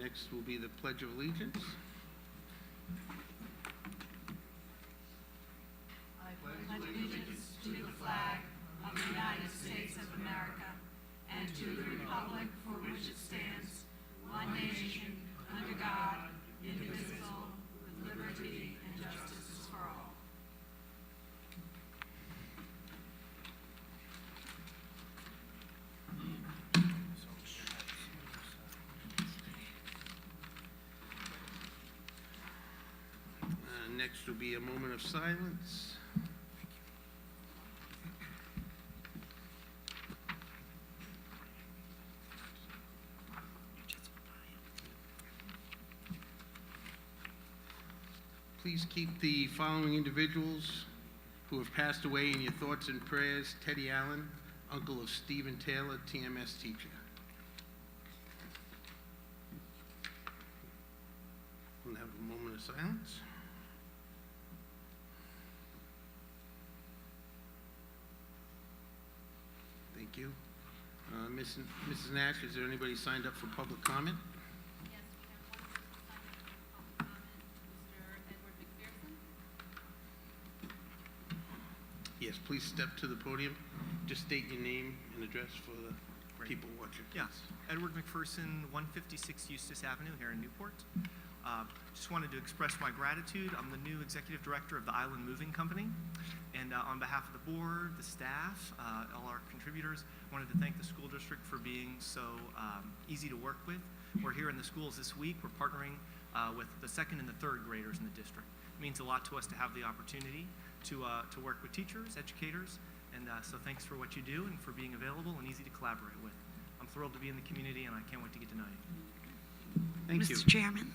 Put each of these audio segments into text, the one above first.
Next will be the Pledge of Allegiance. I pledge allegiance to the flag of the United States of America and to the republic for which it stands, one nation, under God, indivisible, with liberty and justice for all. Next will be a moment of silence. Please keep the following individuals who have passed away in your thoughts and prayers. Teddy Allen, uncle of Stephen Taylor, TMS teacher. We'll have a moment of silence. Thank you. Mrs. Nash, is there anybody signed up for public comment? Yes, we have one person signed up for public comment, Mr. Edward McPherson. Yes, please step to the podium. Just state your name and address for the people watching. Yes, Edward McPherson, 156 Eustis Avenue here in Newport. Just wanted to express my gratitude. I'm the new executive director of the Island Moving Company. And on behalf of the board, the staff, all our contributors, I wanted to thank the school district for being so easy to work with. We're here in the schools this week. We're partnering with the second and the third graders in the district. It means a lot to us to have the opportunity to work with teachers, educators, and so thanks for what you do and for being available and easy to collaborate with. I'm thrilled to be in the community, and I can't wait to get to know you. Thank you. Mr. Chairman,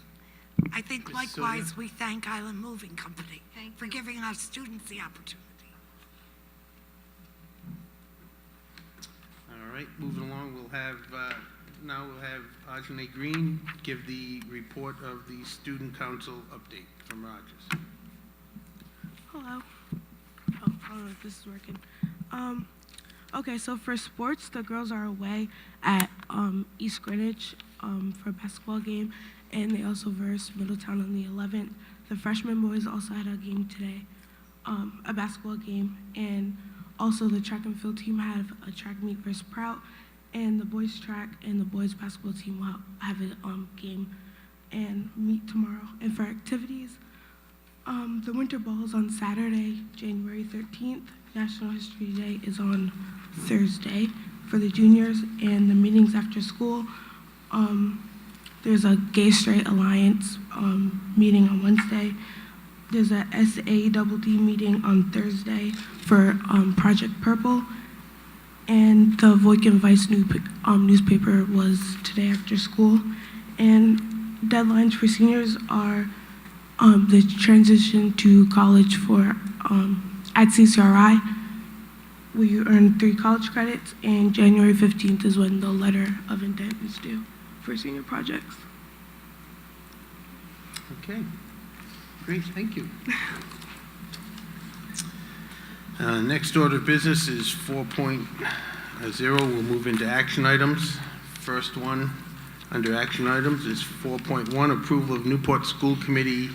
I think Ms. likewise Sylvia? we thank Island Moving Company Thank for you. giving our students the opportunity. All right, moving along, we'll have Ajane Green give the report of the Student Council update from Rogers. Hello. Oh, I don't know if this is working. Okay, so for sports, the girls are away at East Greenwich for a basketball game, and they also versed Middletown on the 11th. The freshman boys also had a game today, a basketball game, and also the track and field team had a track meet versus Prout, and the boys track and the boys basketball team will have a game and meet tomorrow. And for activities, the Winter Ball is on Saturday, January 13th. National History Day is on Thursday for the juniors, and the meetings after school. There's a Gay Straight Alliance meeting on Wednesday. There's a SADD meeting on Thursday for Project Purple, and the Voight and Vice newspaper was today after school. And deadlines for seniors are the transition to college for at CCRI, where you earn 3 college credits, and January 15th is when the letter of intent is due for senior projects. Okay, great, thank you. Next order of business is 4.0. We'll move into action items. First one under action items is 4.1, approval of Newport School Committee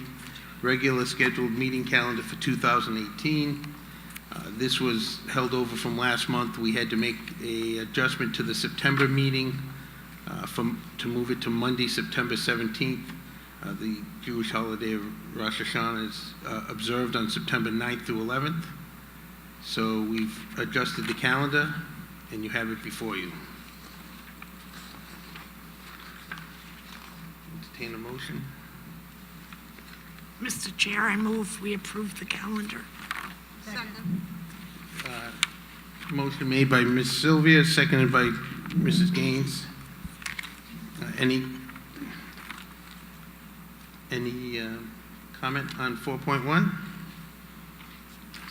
regular scheduled meeting calendar for 2018. This was held over from last month. We had to make an adjustment to the September meeting to move it to Monday, September 17th. The Jewish holiday of Rosh Hashanah is observed on September 9th through 11th. So we've adjusted the calendar, and you have it before you. Entertain a motion. Mr. Chair, I move we approve the calendar. Second. Motion made by Ms. Sylvia, seconded by Mrs. Gaines. Any comment on 4.1?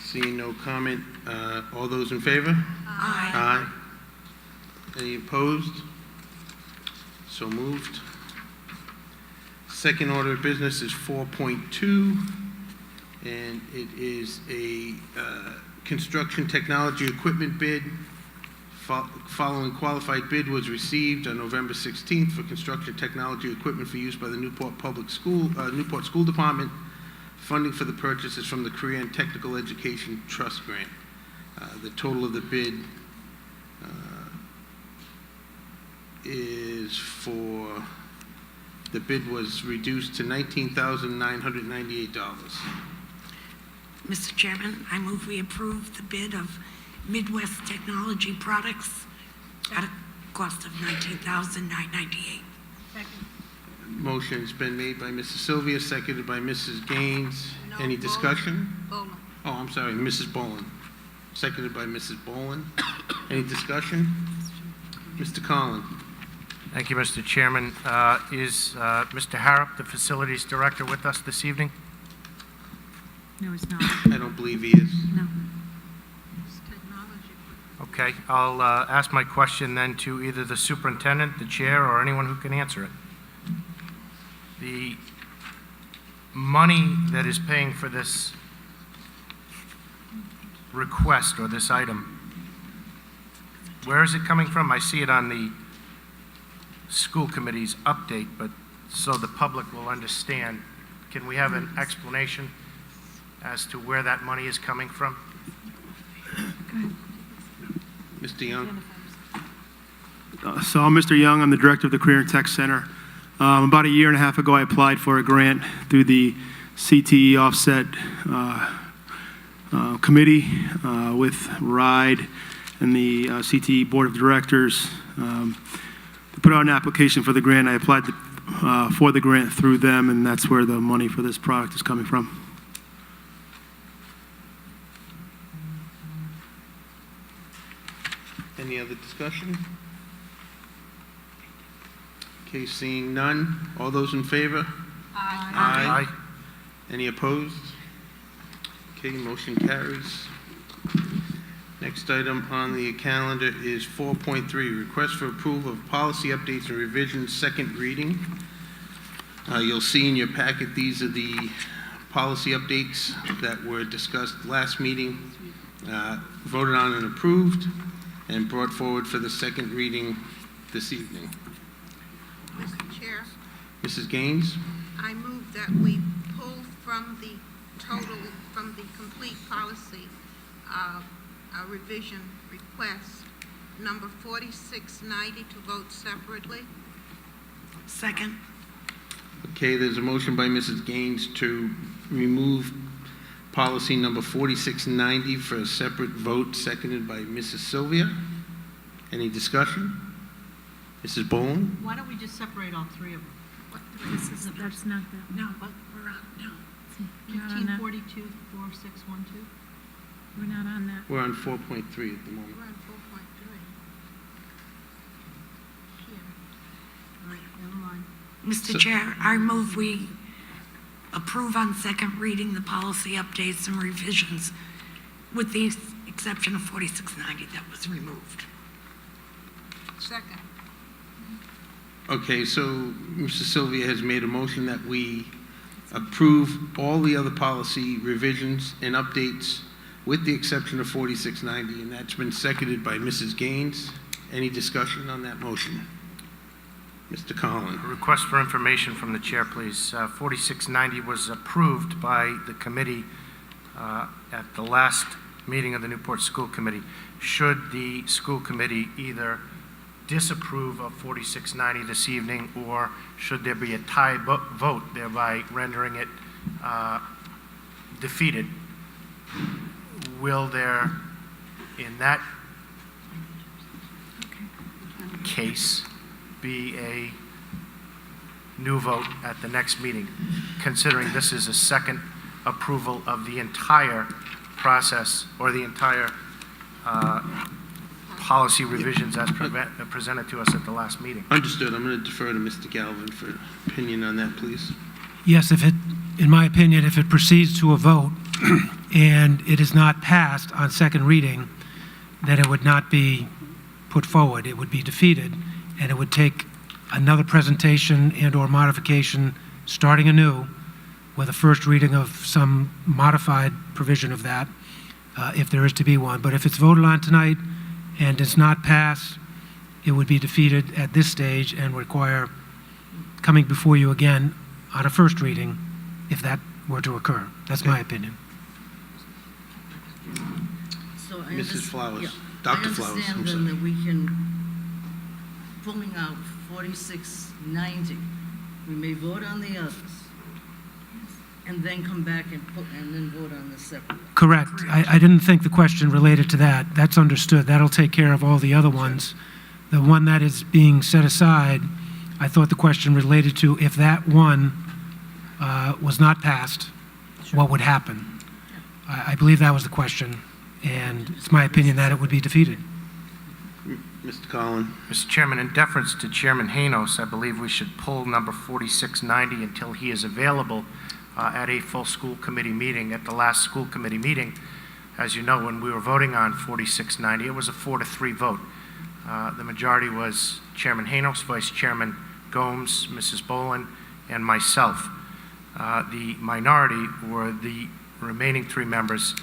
Seeing no comment, all those in favor? Aye. Aye. Any opposed? So moved. Second order of business is 4.2, and it is a construction technology equipment bid Following qualified bid was received on November 16th for construction technology equipment for use by the Newport School Department. Funding for the purchase is from the Career and Technical Education Trust Grant. The total of the bid the bid was reduced to $19,998. Mr. Chairman, I move we approve the bid of Midwest Technology Products at a cost of $19,998. Motion's been made by Mrs. Sylvia, seconded by Mrs. Gaines. Any discussion? Bowman. Oh, I'm sorry, Mrs. Boland. Seconded by Mrs. Boland. Any discussion? Mr. Collin. Thank you, Mr. Chairman. Is Mr. Harrop, the Facilities Director, with us this evening? No, it's not. I don't believe he is. No. It's technology. Okay, I'll ask my question then to either the superintendent, the chair, or anyone who can answer it. The money that is paying for this request or this item, where is it coming from? I see it on the school committee's update, but so the public will understand, can we have an explanation as to where that money is coming from? Mr. Young. So I'm Mr. Young. I'm the director of the Career and Tech Center. About a year and a half ago, I applied for a grant through the CTE Offset Committee with RIDE and the CTE Board of Directors. To put out an application for the grant, I applied for the grant through them, and that's where the money for this product is coming from. Any other discussion? Okay, seeing none. All those in favor? Aye. Any opposed? Okay, motion carries. Next item on the calendar is 4.3, request for approval of policy updates and revisions, second reading. You'll see in your packet, these are the policy updates that were discussed last meeting, voted on and approved, and brought forward for the second reading this evening. Mr. Chair, Mrs. Gaines? I move that we pull from the complete policy, a revision request, number 4690, to vote separately. Second. Okay, there's a motion by Mrs. Gaines to remove policy number 4690 for a separate vote, seconded by Mrs. Sylvia. Any discussion? Mrs. Boland? Why don't we just separate all three of them? That's not that. No, but we're on, no. 1542, 4612. We're not on that. We're on 4.3 at the moment. We're on 4.3. Here. All right, never mind. Mr. Chair, I move we approve on second reading the policy updates and revisions with the exception of 4690 that was removed. Second. Okay, so Mrs. Sylvia has made a motion that we approve all the other policy revisions and updates with the exception of 4690, and that's been seconded by Mrs. Gaines. Any discussion on that motion? Mr. Collin. A request for information from the chair, please. 4690 was approved by the committee at the last meeting of the Newport School Committee. Should the school committee either disapprove of 4690 this evening, or should there be a tie vote, thereby rendering it defeated? Will there, in that case, be a new vote at the next meeting, considering this is a second approval of the entire process or the entire policy revisions as presented to us at the last meeting? Understood. I'm going to defer to Mr. Galvin for opinion on that, please. Yes, in my opinion, if it proceeds to a vote and it is not passed on second reading, then it would not be put forward. It would be defeated, and it would take another presentation and or modification starting anew with a first reading of some modified provision of that, if there is to be one. But if it's voted on tonight and does not pass, it would be defeated at this stage and require coming before you again on a first reading if that were to occur. That's my opinion. So I Mrs. understand- Flowers. yeah. Dr. Flowers, I understand I'm then sorry. that we can, pulling out 4690, we may vote on the others, and then come back and then vote on the separate. Correct. I didn't think the question related to that. That's understood. That'll take care of all the other ones. The one that is being set aside, I thought the question related to if that one was not passed, what would happen? I believe that was the question, and it's my opinion that it would be defeated. Mr. Collin. Mr. Chairman, in deference to Chairman Hanos, I believe we should pull number 4690 until he is available at a full school committee meeting. At the last school committee meeting, as you know, when we were voting on 4690, it was a 4-3 vote. The majority was Chairman Hanos, Vice Chairman Gomes, Mrs. Boland, and myself. The minority were the remaining 3 members,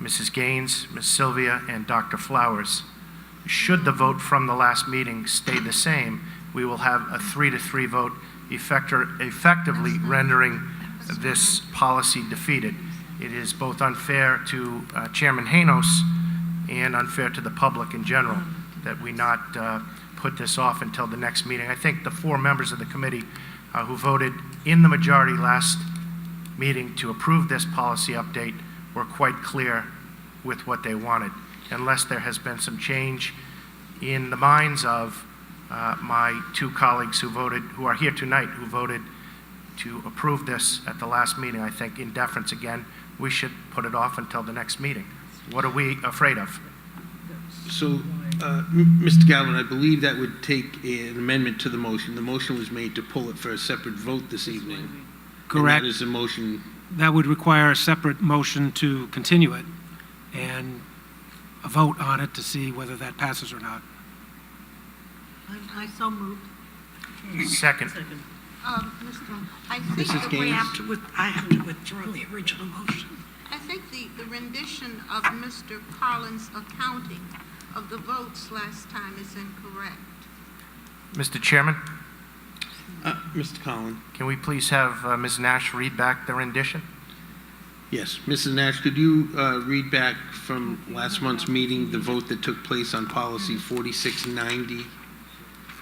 Mrs. Gaines, Ms. Sylvia, and Dr. Flowers. Should the vote from the last meeting stay the same, we will have a 3-3 vote, effectively rendering this policy defeated. It is both unfair to Chairman Hanos and unfair to the public in general that we not put this off until the next meeting. I think the 4 members of the committee who voted in the majority last meeting to approve this policy update were quite clear with what they wanted. Unless there has been some change in the minds of my 2 colleagues who are here tonight, who voted to approve this at the last meeting, I think in deference again, we should put it off until the next meeting. What are we afraid of? So, Mr. Galvin, I believe that would take an amendment to the motion. The motion was made to pull it for a separate vote this evening. Correct. And that is a motion. That would require a separate motion to continue it and a vote on it to see whether that passes or not. I so moved. Second. I think Mrs. the Gaines? I have to withdraw the original motion. I think the rendition of Mr. Collins' accounting of the votes last time is incorrect. Mr. Chairman, Mr. Collin. can we please have Ms. Nash read back the rendition? Yes. Mrs. Nash, could you read back from last month's meeting the vote that took place on policy 4690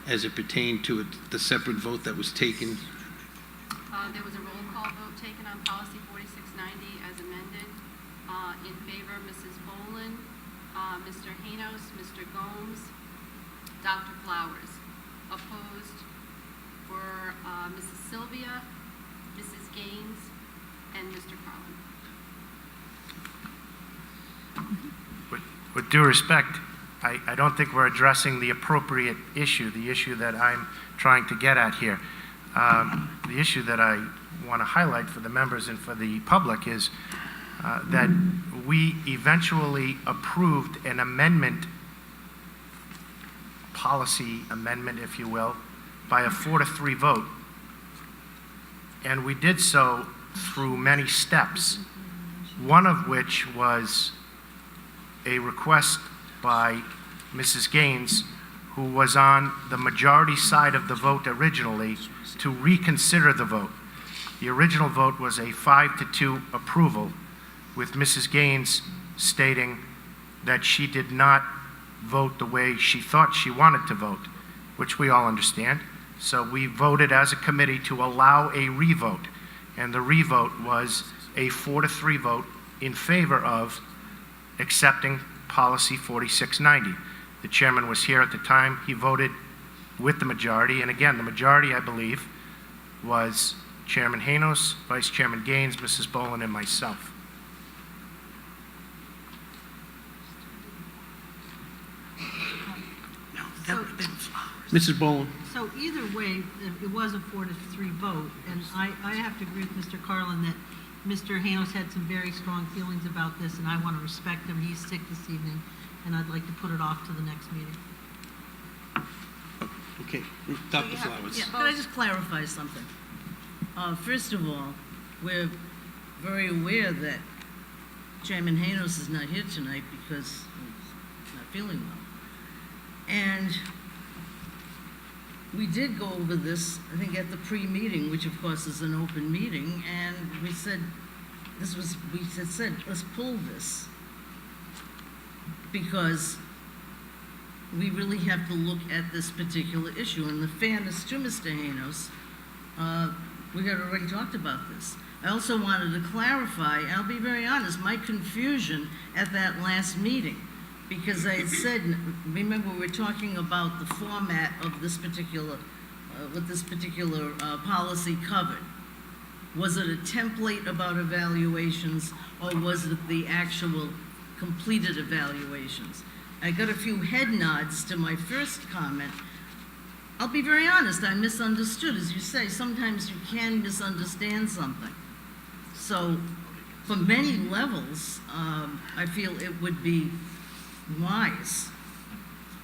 as it pertained to the separate vote that was taken? There was a roll call vote taken on policy 4690 as amended. In favor, Mrs. Boland, Mr. Hanos, Mr. Gomes, Dr. Flowers. Opposed were Mrs. Sylvia, Mrs. Gaines, and Mr. Carlin. With due respect, I don't think we're addressing the appropriate issue, the issue that I'm trying to get at here. The issue that I want to highlight for the members and for the public is that we eventually approved an amendment, policy amendment, if you will, by a 4-3 vote. And we did so through many steps, one of which was a request by Mrs. Gaines, who was on the majority side of the vote originally, to reconsider the vote. The original vote was a 5-2 approval, with Mrs. Gaines stating that she did not vote the way she thought she wanted to vote, which we all understand. So we voted as a committee to allow a revote, and the revote was a 4-3 vote in favor of accepting policy 4690. The chairman was here at the time. He voted with the majority, and again, the majority, I believe, was Chairman Hanos, Vice Chairman Gaines, Mrs. Boland, and myself. No, that would have been Flowers. Mrs. Boland. So either way, it was a 4-3 vote, and I have to agree with Mr. Carlin that Mr. Hanos had some very strong feelings about this, and I want to respect him. He's sick this evening, and I'd like to put it off to the next meeting. Okay. Dr. Flowers. Yeah, could I just clarify something? First of all, we're very aware that Chairman Hanos is not here tonight because he's not feeling well. And we did go over this, I think, at the pre-meeting, which of course is an open meeting, and we said, we said, let's pull this, because we really have to look at this particular issue. And the fairness to Mr. Hanos, we had already talked about this. I also wanted to clarify, I'll be very honest, my confusion at that last meeting, because I had said, remember, we were talking about the format of this particular, what this particular policy covered. Was it a template about evaluations, or was it the actual completed evaluations? I got a few head nods to my first comment. I'll be very honest, I misunderstood. As you say, sometimes you can misunderstand something. So, for many levels, I feel it would be wise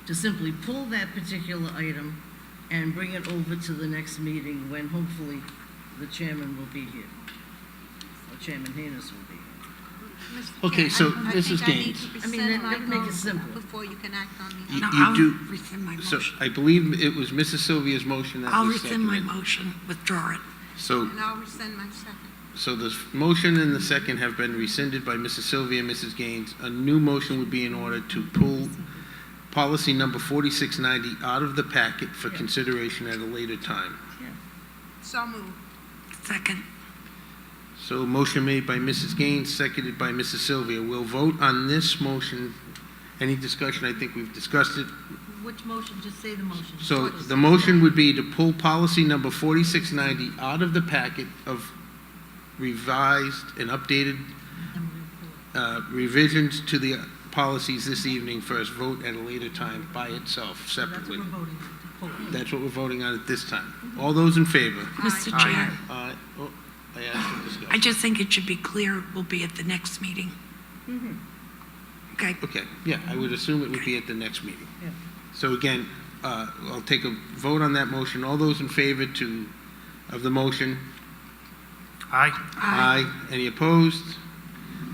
to simply pull that particular item and bring it over to the next meeting when hopefully the chairman will be here, or Chairman Hanos will be here. Mr. Okay, Chair, so I Mrs. think I need Gaines. to I mean, rescind that would make my it simple. vote before you can act on the You- No, you I'll do- rescind my So motion. I believe it was Mrs. Sylvia's motion that I'll was rescind my seconded. motion, withdraw it. So, And I'll rescind my second. so the motion and the second have been rescinded by Mrs. Sylvia and Mrs. Gaines. A new motion would be in order to pull policy number 4690 out of the packet for consideration at a later time. So moved. Second. So motion made by Mrs. Gaines, seconded by Mrs. Sylvia. We'll vote on this motion. Any discussion? I think we've discussed it. Which motion? Just say the motion. So the motion would be to pull policy number 4690 out of the packet of revised and updated revisions to the policies this evening for us vote at a later time by itself, That's what separately. we're voting on, to pull. That's what we're voting on at this time. All those in favor? Mr. Chair, Aye. Oh, I asked for discussion. I just think it should be clear it will be at the next meeting. Okay, Okay, yeah, I would assume it would be at the next meeting. Yeah. So again, I'll take a vote on that motion. All those in favor of the motion? Aye. Aye. Any opposed?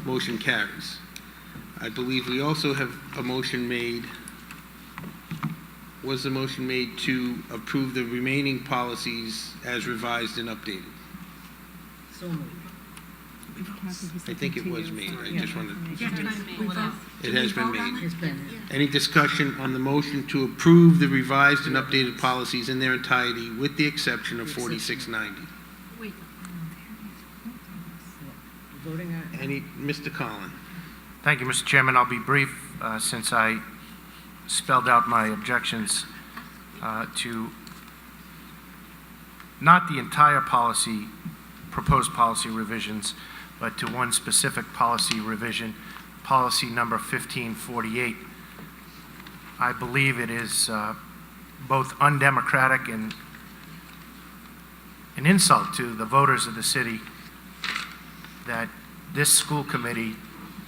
Motion carries. I believe we also have a motion made. Was the motion made to approve the remaining policies as revised and updated? So moved. I think it was made. I just wanted, Pull it out. it has been made. It's been, Any discussion on the motion to approve the revised and updated policies in their entirety with the exception of 4690? Wait. voting on, Any, Mr. Collin? Thank you, Mr. Chairman. I'll be brief since I spelled out my objections to not the entire policy, proposed policy revisions, but to one specific policy revision, policy number 1548. I believe it is both undemocratic and an insult to the voters of the city that this school committee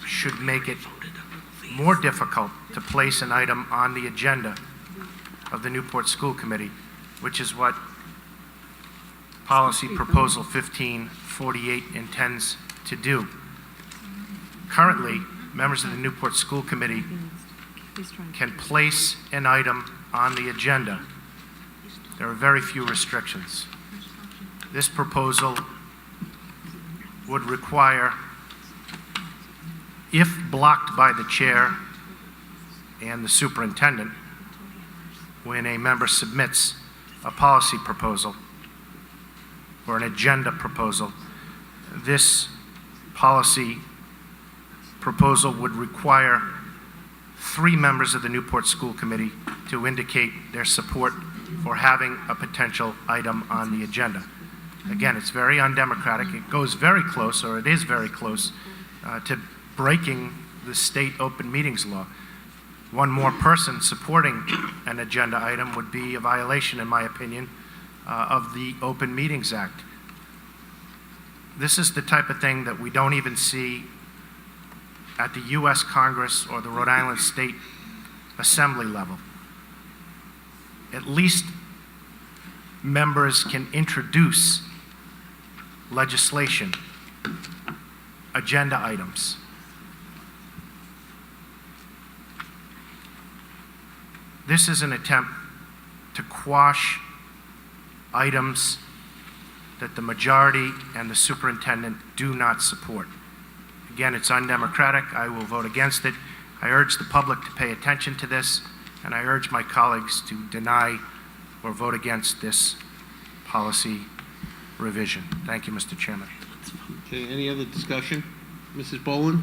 should make it more difficult to place an item on the agenda of the Newport School Committee, which is what policy proposal 1548 intends to do. Currently, members of the Newport School Committee can place an item on the agenda. There are very few restrictions. This proposal would require, if blocked by the chair and the superintendent, when a member submits a policy proposal or an agenda proposal, this policy proposal would require 3 members of the Newport School Committee to indicate their support for having a potential item on the agenda. Again, it's very undemocratic. It goes very close, or it is very close, to breaking the state open meetings law. One more person supporting an agenda item would be a violation, in my opinion, of the Open Meetings Act. This is the type of thing that we don't even see at the U.S. Congress or the Rhode Island State Assembly level. At least members can introduce legislation, agenda items. this is an attempt to quash items that the majority and the superintendent do not support. Again, it's undemocratic. I will vote against it. I urge the public to pay attention to this, and I urge my colleagues to deny or vote against this policy revision. Thank you, Mr. Chairman. Okay, any other discussion? Mrs. Boland?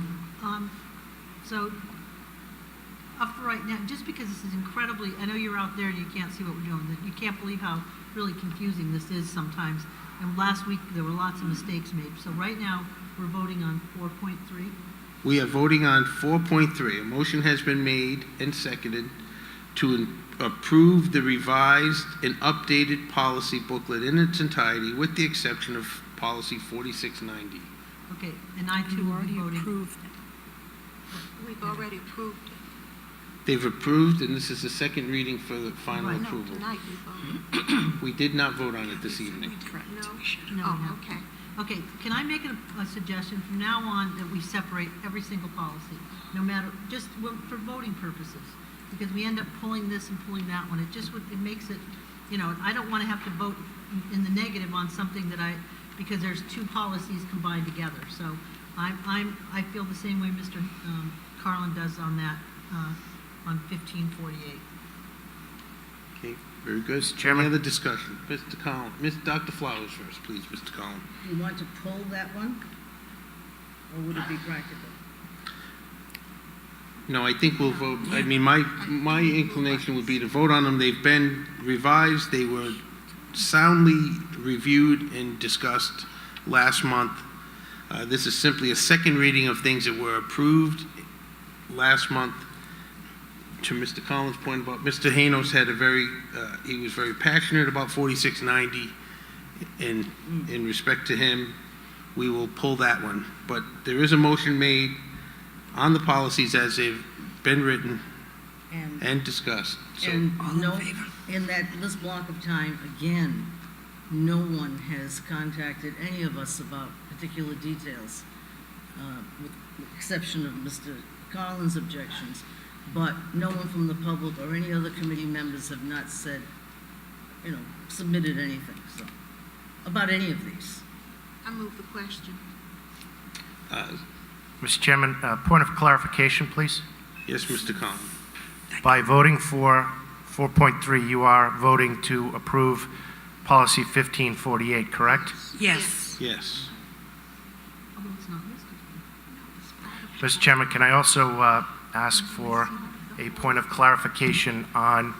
So, up for right now, just because this is incredibly, I know you're out there and you can't see what we're doing, that you can't believe how really confusing this is sometimes. And last week, there were lots of mistakes made. So right now, we're voting on 4.3. We are voting on 4.3. A motion has been made and seconded to approve the revised and updated policy booklet in its entirety, with the exception of policy 4690. Okay, and I too will be voting. We've already approved it. They've approved, and this is the second reading for the final Right, approval. tonight we voted. We did not vote on it this evening. No, Oh, no. okay. Okay, can I make a suggestion from now on that we separate every single policy, no matter, just for voting purposes? Because we end up pulling this and pulling that one. It just would, it makes it, you know, I don't want to have to vote in the negative on something that because there's two policies combined together. So I feel the same way Mr. Carlin does on that, on 1548. Okay, very good. Chairman. Any other discussion? Mr. Collins, Dr. Flowers first, please, Mr. Collins. Do you want to pull that one? Or would it be practical? No, I think we'll vote, I mean, my inclination would be to vote on them. They've been revised, they were soundly reviewed and discussed last month. This is simply a second reading of things that were approved last month. To Mr. Collins' point about, Mr. Hanos had he was very passionate about 4690, and in respect to him, we will pull that one. But there is a motion made on the policies as they've been written and discussed. So And All in no, favor? in this block of time, again, no one has contacted any of us about particular details, with the exception of Mr. Collins' objections. But no one from the public or any other committee members have not said, you know, submitted anything, so, about any of these. I move the question. Mr. Chairman, point of clarification, please. yes, Mr. Collins. By voting for 4.3, you are voting to approve policy 1548, correct? Yes. Yes. Although it's not listed. Mr. Chairman, can I also ask for a point of clarification on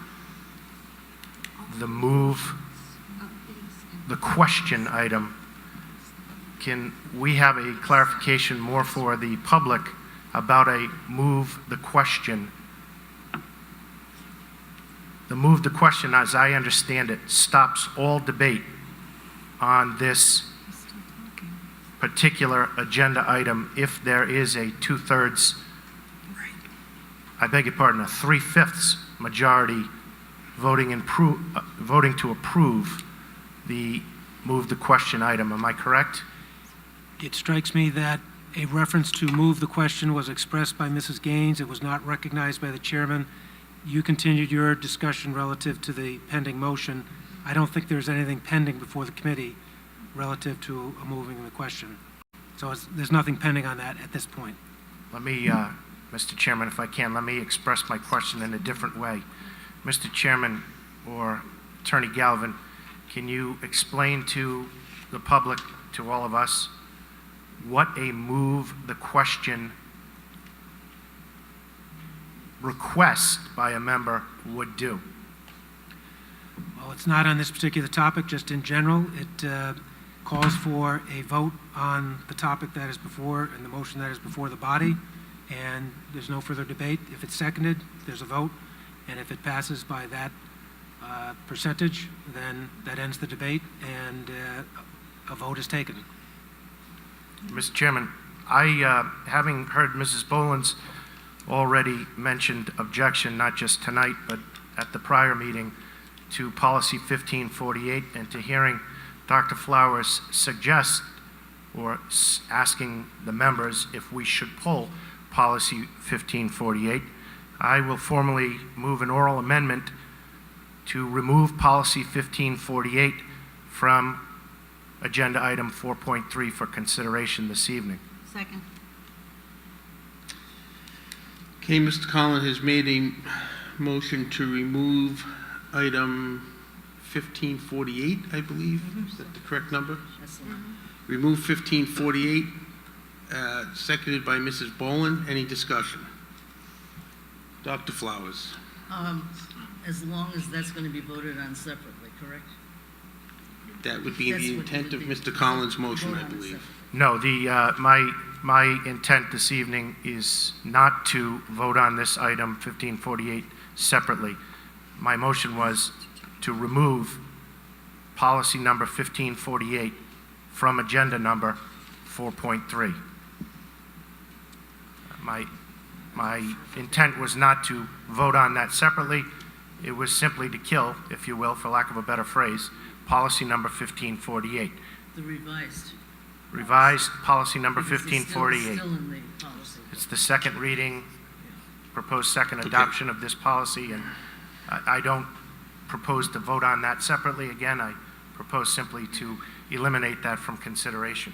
the the question item? Can we have a clarification more for the public about a move the question? The move the question, as I understand it, stops all debate on this particular agenda item if there is a 2/3, I beg your pardon, a 3/5 majority voting to approve the move the question item. Am I correct? It strikes me that a reference to move the question was expressed by Mrs. Gaines. It was not recognized by the chairman. You continued your discussion relative to the pending motion. I don't think there's anything pending before the committee relative to a moving the question. So there's nothing pending on that at this point. Let me, Mr. Chairman, if I can, let me express my question in a different way. Mr. Chairman or Attorney Galvin, can you explain to the public, to all of us, what a move the question request by a member would do? Well, it's not on this particular topic, just in general. It calls for a vote on the topic that is before and the motion that is before the body, and there's no further debate. If it's seconded, there's a vote, and if it passes by that percentage, then that ends the debate, and a vote is taken. Mr. Chairman, having heard Mrs. Boland's already mentioned objection, not just tonight, but at the prior meeting, to policy 1548, and to hearing Dr. Flowers suggest or asking the members if we should pull policy 1548, I will formally move an oral amendment to remove policy 1548 from agenda item 4.3 for consideration this evening. Second. Okay, Mr. Collins has made a motion to remove item 1548, I believe. Is that the correct number? That's the one. Remove 1548, seconded by Mrs. Boland. Any discussion? Dr. Flowers. As long as that's going to be voted on separately, correct? That would be That's the what it intent would of be. Mr. Collins' motion, Vote I on it believe. separately. No, my intent this evening is not to vote on this item 1548 separately. My motion was to remove policy number 1548 from agenda number 4.3. My intent was not to vote on that separately. It was simply to kill, if you will, for lack of a better phrase, policy number 1548. The revised. Revised policy number Because it's 1548. Still in the policy. It's the second reading, proposed second adoption of this policy, and I don't propose to vote on that separately. Again, I propose simply to eliminate that from consideration.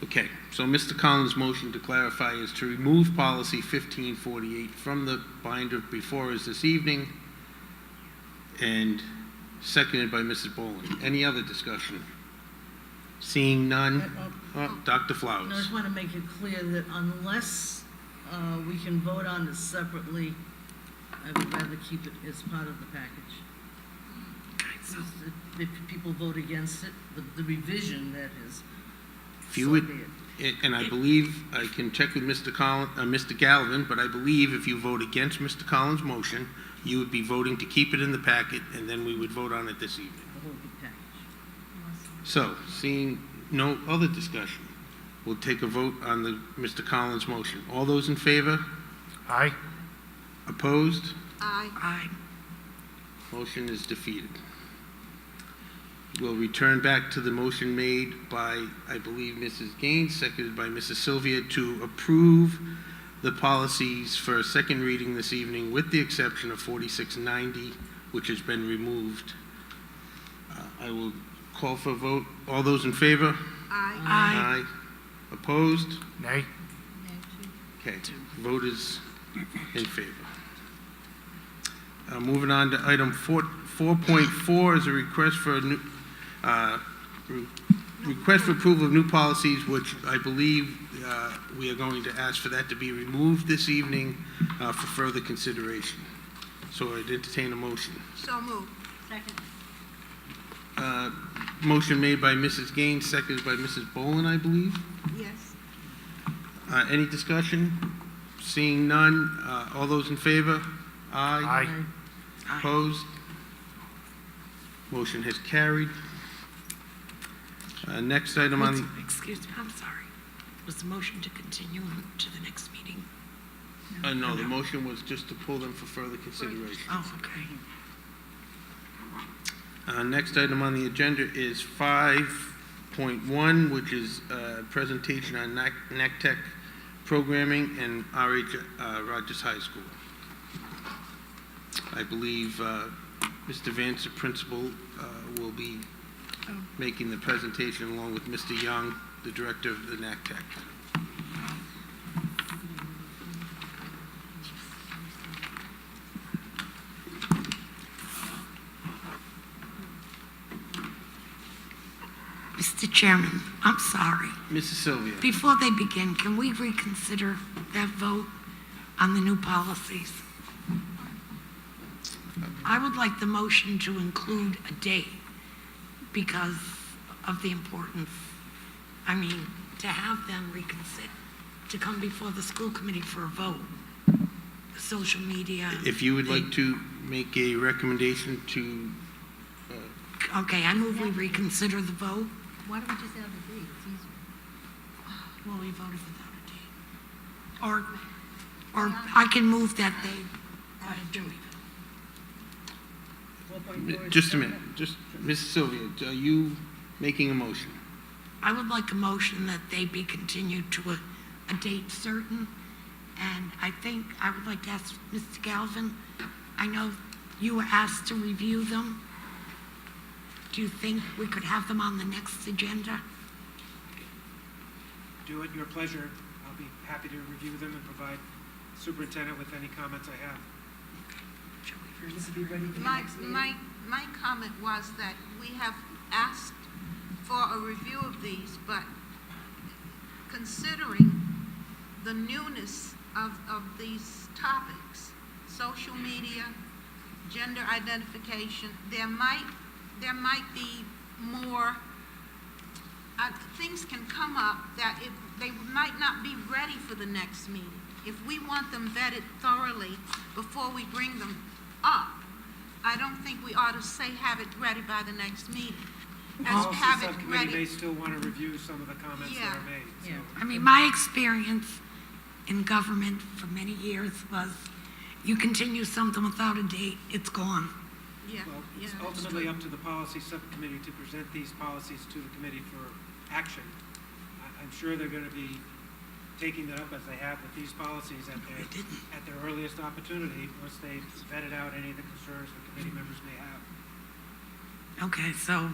Okay, so Mr. Collins' motion, to clarify, is to remove policy 1548 from the binder before us this evening, and seconded by Mrs. Boland. Any other discussion? Seeing none, Dr. No, I Flowers. just want to make it clear that unless we can vote on this separately, I would rather keep it as part of the package. If people vote against it, the revision that is, If you so would, be it. and I believe, I can check with Mr. Galvin, but I believe if you vote against Mr. Collins' motion, you would be voting to keep it in the packet, and then we would vote on it this evening. The whole big package. So, seeing no other discussion, we'll take a vote on the Mr. Collins' motion. All those in favor? Aye? Opposed? Aye. Aye. Motion is defeated. We'll return back to the motion made by, I believe, Mrs. Gaines, seconded by Mrs. Sylvia, to approve the policies for a second reading this evening, with the exception of 4690, which has been removed. I will call for a vote. All those in favor? Aye. Aye. Opposed? Nay? Okay, vote is in favor. Moving on to item 4.4 is a request for a new, request for approval of new policies, which I believe we are going to ask for that to be removed this evening for further consideration. So I'd entertain a motion. So moved. Second. Motion made by Mrs. Gaines, seconded by Mrs. Boland, I believe. Yes. Any discussion? Seeing none, all those in favor? Aye. Aye. Opposed? Motion has carried. Next item on the... Excuse me, I'm sorry. Was the motion to continue to the next meeting? No, the motion was just to pull them for further consideration. Oh, okay. Next item on the agenda is 5.1, which is a presentation on NACTech programming and RH Rogers High School. I believe Mr. Vance, the principal, will be making the presentation along with Mr. Young, the director of the NACTech. Mr. Chairman, I'm sorry. Mrs. Sylvia. Before they begin, can we reconsider that vote on the new policies? I would like the motion to include a date because of the importance. I mean, to have them reconsider, to come before the school committee for a vote, social media. If you would like to make a recommendation to, Okay, I move we reconsider the vote. Why don't we just add the date? It's easier. Well, we voted without a date. Or I can move that they do it. 4.4 is just a minute, separate. just, Mrs. Sylvia, are you making a motion? I would like a motion that they be continued to a date certain And I think I would like to ask Mr. Galvin, I know you were asked to review them. Do you think we could have them on the next agenda? Do it, your pleasure. I'll be happy to review them and provide superintendent with any comments I have. My comment was that we have asked for a review of these, but considering the newness of these topics, social media, gender identification, there might be more, things can come up that they might not be ready for the next meeting. If we want them vetted thoroughly before we bring them up, I don't think we ought to say have it ready by the next meeting. As Policy have it subcommittee may ready. still want to review some of the comments that are made. So. I mean, my experience in government for many years was you continue something without a date, it's gone. Yeah, Well, yeah, it's that's ultimately true. up to the policy subcommittee to present these policies to the committee for action. I'm sure they're going to be taking that up as they have with these policies at their earliest opportunity once they've vetted out any of the concerns the committee members may have. Okay, so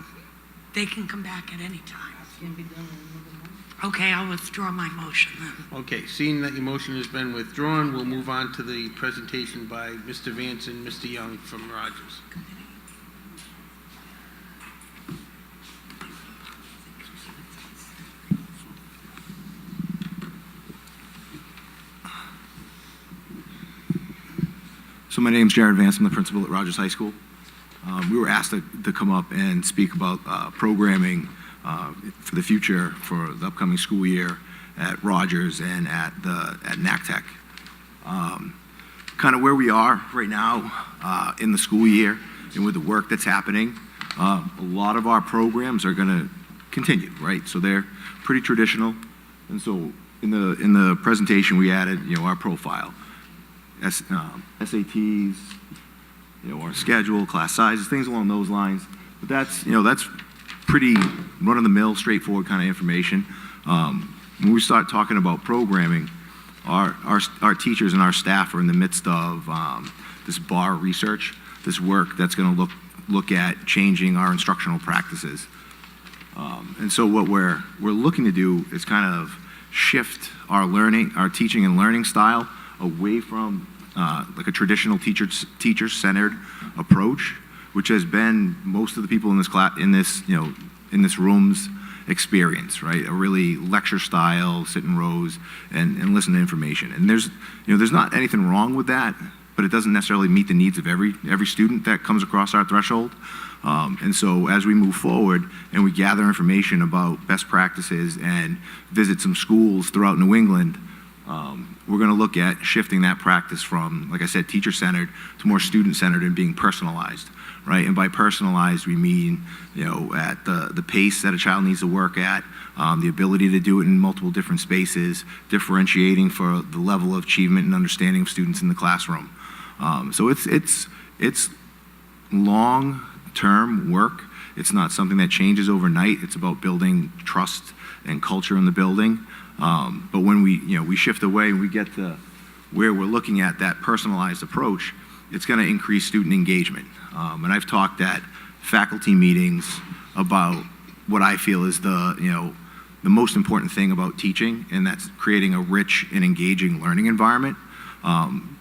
they can come back at any time. Can be done in another month. Okay, I'll withdraw my motion then. Okay, seeing that your motion has been withdrawn, we'll move on to the presentation by Mr. Vance and Mr. Young from Rogers. So my name's Jared Vance. I'm the principal at Rogers High School. We were asked to come up and speak about programming for the future for the upcoming school year at Rogers and at NACTech. Kind of where we are right now in the school year and with the work that's happening, a lot of our programs are going to continue, right? So they're pretty traditional. And so in the presentation we added, our profile. SATs, our schedule, class sizes, things along those lines. But that's pretty run-of-the-mill, straightforward kind of information. When we start talking about programming, our teachers and our staff are in the midst of this bar research, this work that's going to look at changing our instructional practices. And so what we're looking to do is kind of shift our teaching and learning style away from like a traditional teacher-centered approach, which has been most of the people in this class, in this room's experience, right? A really lecture style, sit in rows and listen to information. And there's not anything wrong with that, but it doesn't necessarily meet the needs of every student that comes across our threshold. And so as we move forward and we gather information about best practices and visit some schools throughout New England, we're going to look at shifting that practice from, like I said, teacher-centered to more student-centered and being personalized, right? And by personalized, we mean, at the pace that a child needs to work at, the ability to do it in multiple different spaces, differentiating for the level of achievement and understanding of students in the classroom. So it's long-term work. It's not something that changes overnight. It's about building trust and culture in the building. But when we shift away and we get to where we're looking at that personalized approach, it's going to increase student engagement. And I've talked at faculty meetings about what I feel is the most important thing about teaching, and that's creating a rich and engaging learning environment.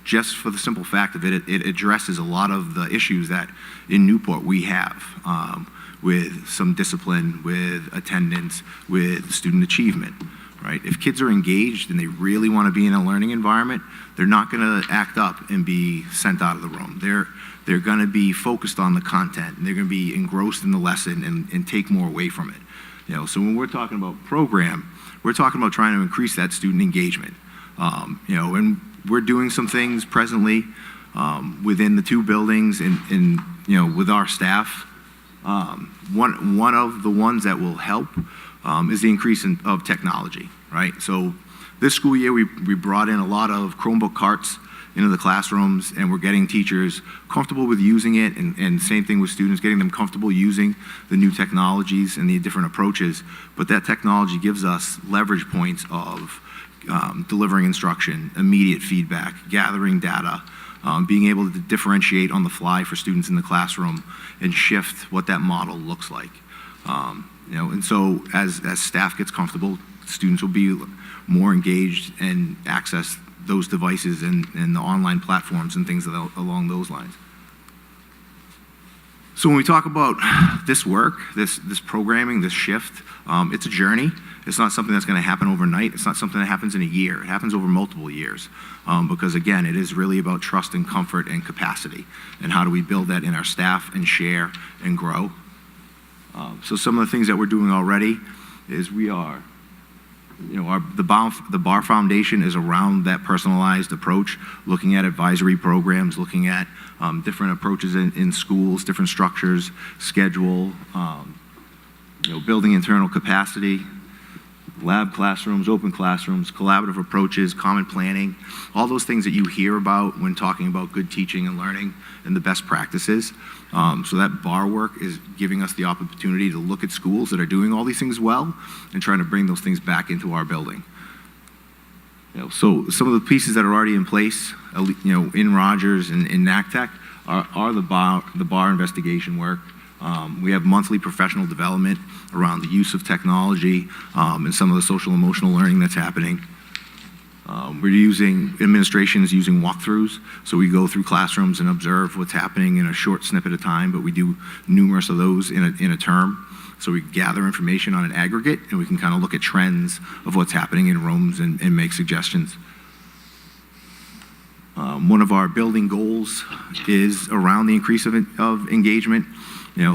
Just for the simple fact of it addresses a lot of the issues that in Newport we have with some discipline, with attendance, with student achievement. Right? If kids are engaged and they really want to be in a learning environment, they're not going to act up and be sent out of the room. They're going to be focused on the content, and they're going to be engrossed in the lesson and take more away from it. So when we're talking about program, we're talking about trying to increase that student engagement. And we're doing some things presently within the two buildings and with our staff. One of the ones that will help is the increase of technology, right? So this school year, we brought in a lot of Chromebook carts into the classrooms, and we're getting teachers comfortable with using it, and same thing with students, getting them comfortable using the new technologies and the different approaches. But that technology gives us leverage points of delivering instruction, immediate feedback, gathering data, being able to differentiate on the fly for students in the classroom and shift what that model looks like. And so as staff gets comfortable, students will be more engaged and access those devices and the online platforms and things along those lines. So when we talk about this work, this programming, this shift, it's a journey. It's not something that's going to happen overnight. It's not something that happens in a year. It happens over multiple years because, again, it is really about trust and comfort and capacity. And how do we build that in our staff and share and grow? So some of the things that we're doing already is we are, the BAR Foundation is around that personalized approach, looking at advisory programs, looking at different approaches in schools, different structures, schedule, building internal capacity, lab classrooms, open classrooms, collaborative approaches, common planning, all those things that you hear about when talking about good teaching and learning and the best practices. So that BAR work is giving us the opportunity to look at schools that are doing all these things well and trying to bring those things back into our building. So some of the pieces that are already in place, in Rogers and in NACTech are the BAR investigation work. We have monthly professional development around the use of technology and some of the social emotional learning that's happening. Administration is using walkthroughs, so we go through classrooms and observe what's happening in a short snippet of time, but we do numerous of those in a term. So we gather information on an aggregate, and we can kind of look at trends of what's happening in rooms and make suggestions. One of our building goals is around the increase of engagement.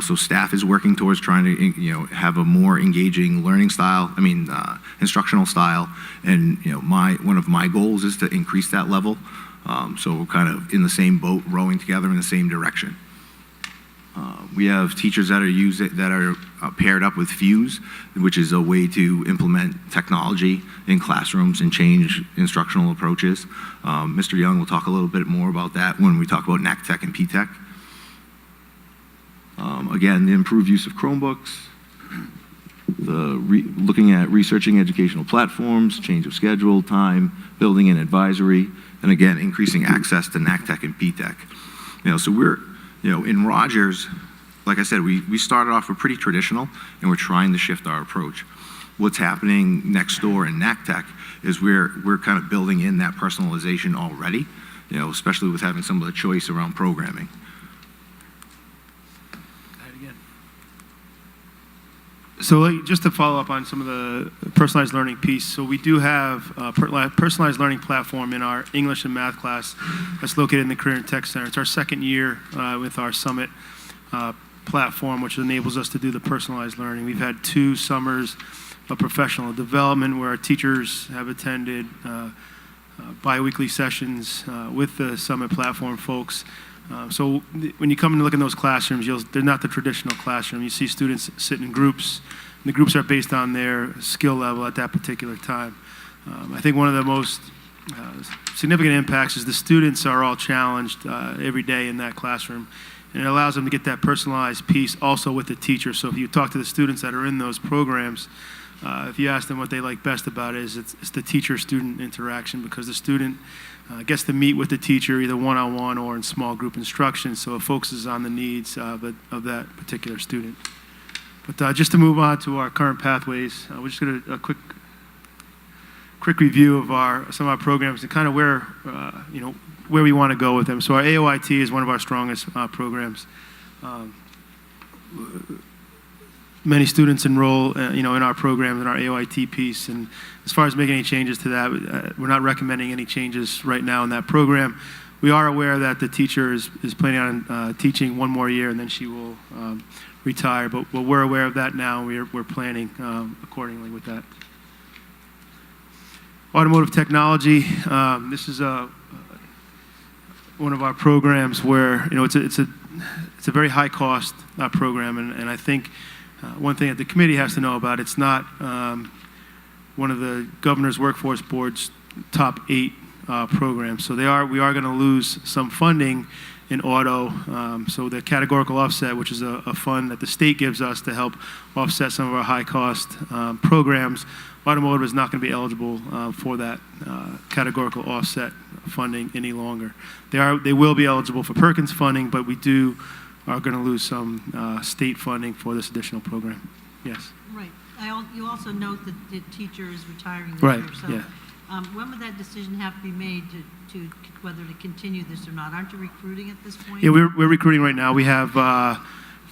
So staff is working towards trying to, have a more engaging learning style, instructional style. And, one of my goals is to increase that level. So we're kind of in the same boat, rowing together in the same direction. We have teachers that are paired up with Fuse, which is a way to implement technology in classrooms and change instructional approaches. Mr. Young will talk a little bit more about that when we talk about NACTech and PTech. Again, the improved use of Chromebooks, looking at researching educational platforms, change of schedule, time, building and advisory, and again, increasing access to NACTech and PTech. So we're, in Rogers, like I said, we started off, we're pretty traditional, and we're trying to shift our approach. What's happening next door in NACTech is we're kind of building in that personalization already, especially with having some of the choice around programming. So just to follow up on some of the personalized learning piece, so we do have a personalized learning platform in our English and math class that's located in the Career and Tech Center. It's our second year with our Summit platform, which enables us to do the personalized learning. We've had 2 summers of professional development where our teachers have attended bi-weekly sessions with the Summit platform folks. So when you come and look in those classrooms, they're not the traditional classroom. You see students sit in groups. And the groups are based on their skill level at that particular time. I think one of the most significant impacts is the students are all challenged every day in that classroom. And it allows them to get that personalized piece also with the teacher. So if you talk to the students that are in those programs, if you ask them what they like best about it, it's the teacher-student interaction, because the student gets to meet with the teacher either one-on-one or in small group instruction, so it focuses on the needs of that particular student. But just to move on to our current pathways, we're just going to a quick review of some of our programs and kind of where we want to go with them. So our AOIT is one of our strongest programs. Many students enroll, in our programs, in our AOIT piece. And as far as making any changes to that, we're not recommending any changes right now in that program. We are aware that the teacher is planning on teaching one more year, and then she will retire. But we're aware of that now. We're planning accordingly with that. Automotive technology. This is one of our programs where it's a very high cost program, and I think. One thing that the committee has to know about, it's not one of the Governor's Workforce Board's top 8 programs. So we are going to lose some funding in auto. So the categorical offset, which is a fund that the state gives us to help offset some of our high cost programs, automotive is not going to be eligible for that categorical offset funding any longer. They will be eligible for Perkins funding, but we are going to lose some state funding for this additional program. Yes. Right. You also note that the teacher is retiring this Right, year. So, yeah. when would that decision have to be made to whether to continue this or not? Aren't you recruiting at this point? Yeah, we're recruiting right now. We have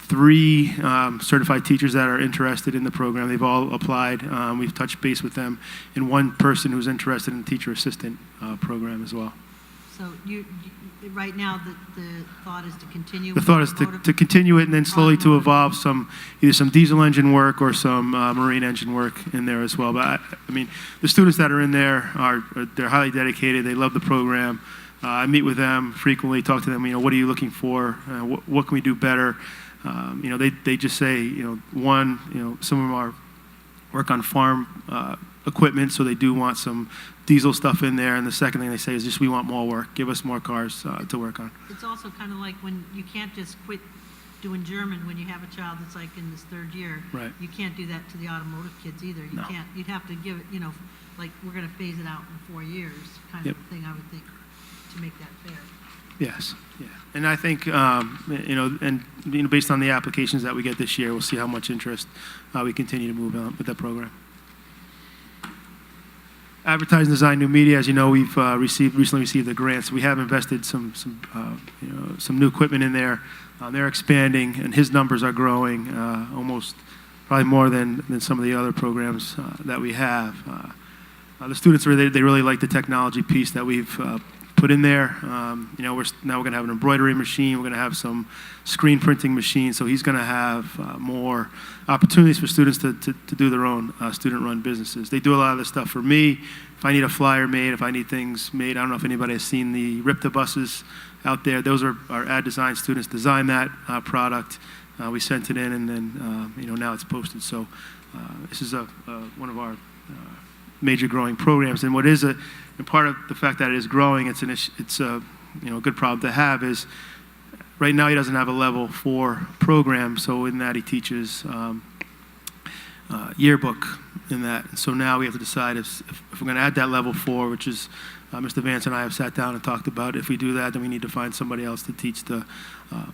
3 certified teachers that are interested in the program. They've all applied. We've touched base with them, and 1 person who's interested in the teacher assistant program as well. So right now, the thought is to continue? The thought is to continue it and then slowly to evolve either some diesel engine work or some marine engine work in there as well. But I mean, the students that are in there they're highly dedicated. They love the program. I meet with them frequently, talk to them. What are you looking for? What can we do better? They just say, some of them are work on farm equipment, so they do want some diesel stuff in there. And the second thing they say is just, we want more work. Give us more cars to work on. It's also kind of like when you can't just quit doing German when you have a child that's like in this 3rd year. Right. You can't do that to the automotive kids either. You No. can't. You'd have to give it, like we're going to phase it out in 4 years kind Yep. of thing, I would think, to make that fair. Yes, yeah. And I think, based on the applications that we get this year, we'll see how much interest we continue to move on with that program. Advertising, design, new media. As you know, we've recently received the grants. We have invested some new equipment in there. They're expanding, and his numbers are growing almost probably more than some of the other programs that we have. The students they really like the technology piece that we've put in there. We're going to have an embroidery machine. We're going to have some screen printing machines. So he's going to have more opportunities for students to do their own student-run businesses. They do a lot of this stuff for me. If I need a flyer made, if I need things made, I don't know if anybody has seen the RIPTA buses out there. Those are our ad design students design that product. We sent it in, and then now it's posted. So this is one of our major growing programs. And what is and part of the fact that it is growing, it's a good problem to have, is right now he doesn't have a level 4 program. So in that he teaches yearbook in that. And so now we have to decide if we're going to add that level 4, which is Mr. Vance and I have sat down and talked about. If we do that, then we need to find somebody else to teach the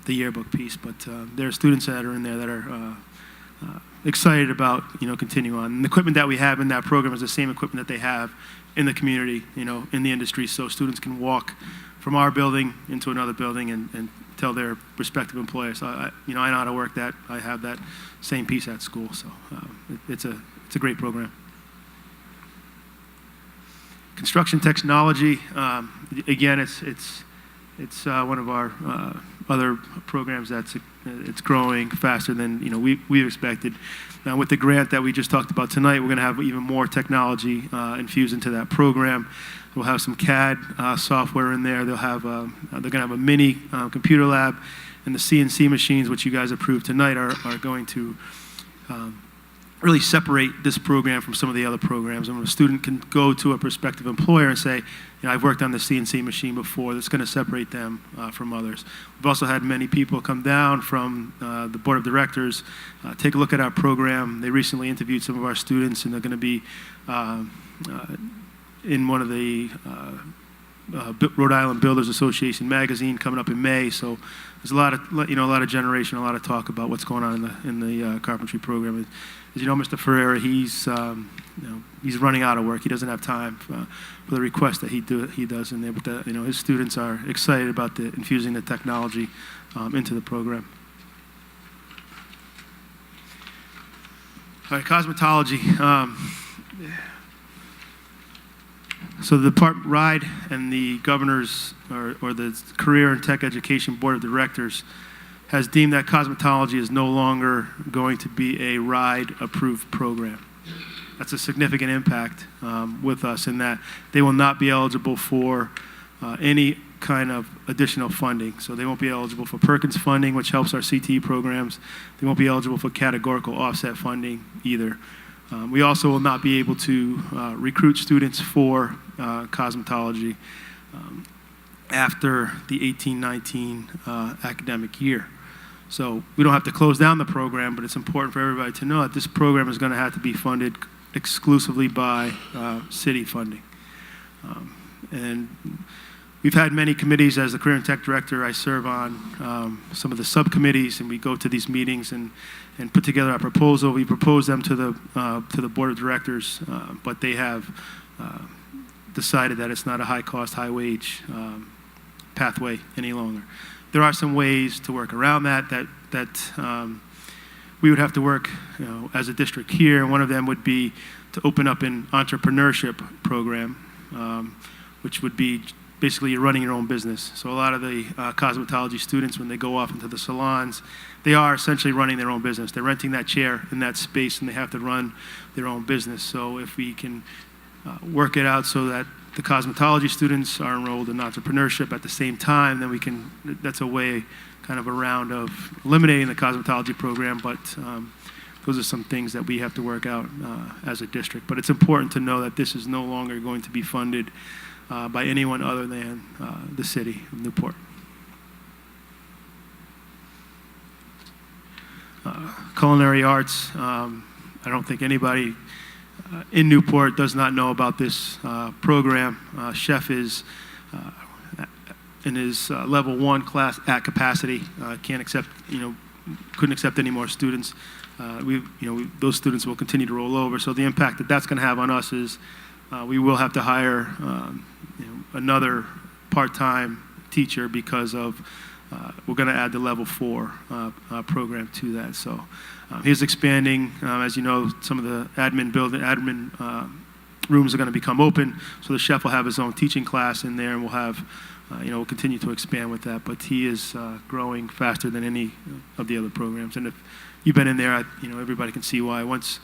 yearbook piece. But there are students that are in there that are excited about continuing on. And the equipment that we have in that program is the same equipment that they have in the community, in the industry, so students can walk from our building into another building and tell their respective employers, I know how to work that. I have that same piece at school, so it's a great program. Construction technology, again, it's one of our other programs it's growing faster than we've expected. Now, with the grant that we just talked about tonight, we're going to have even more technology infused into that program. We'll have some CAD software in there. They're going to have a mini computer lab, and the CNC machines, which you guys approved tonight, are going to really separate this program from some of the other programs. And when a student can go to a prospective employer and say, I've worked on the CNC machine before, that's going to separate them from others. We've also had many people come down from the board of directors, take a look at our program. They recently interviewed some of our students, and they're going to be in one of the Rhode Island Builders Association magazine coming up in May. So there's a lot of generation, a lot of talk about what's going on in the carpentry program. As you know, Mr. Ferreira, he's running out of work. He doesn't have time for the requests that he does in there. But his students are excited about infusing the technology into the program. All right, cosmetology. So the RIDE and the governor's or the Career and Tech Education Board of Directors has deemed that cosmetology is no longer going to be a RIDE-approved program. That's a significant impact with us in that they will not be eligible for any kind of additional funding. So they won't be eligible for Perkins funding, which helps our CTE programs. They won't be eligible for categorical offset funding either. We also will not be able to recruit students for cosmetology after the 18-19 academic year. So we don't have to close down the program, but it's important for everybody to know that this program is going to have to be funded exclusively by city funding. And we've had many committees. As the Career and Tech Director, I serve on some of the subcommittees, and we go to these meetings and put together a proposal. We propose them to the Board of Directors, but they have decided that it's not a high-cost, high-wage pathway any longer. There are some ways to work around that we would have to work, as a district here. One of them would be to open up an entrepreneurship program, which would be basically you're running your own business. So a lot of the cosmetology students, when they go off into the salons, they are essentially running their own business. They're renting that chair in that space, and they have to run their own business. So if we can work it out so that the cosmetology students are enrolled in entrepreneurship at the same time, then we can, that's a way kind of around of eliminating the cosmetology program, but those are some things that we have to work out as a district. But it's important to know that this is no longer going to be funded by anyone other than the city of Newport. Culinary arts, I don't think anybody in Newport does not know about this program. Chef is in his level 1 class at capacity. Can't accept, couldn't accept any more students. Those students will continue to roll over. So the impact that that's going to have on us is we will have to hire another part-time teacher because of we're going to add the level 4 program to that. So he's expanding. As you know, some of the admin rooms are going to become open. So the chef will have his own teaching class in there, and we'll have we'll continue to expand with that. But he is growing faster than any of the other programs. And if you've been in there, everybody can see why. Once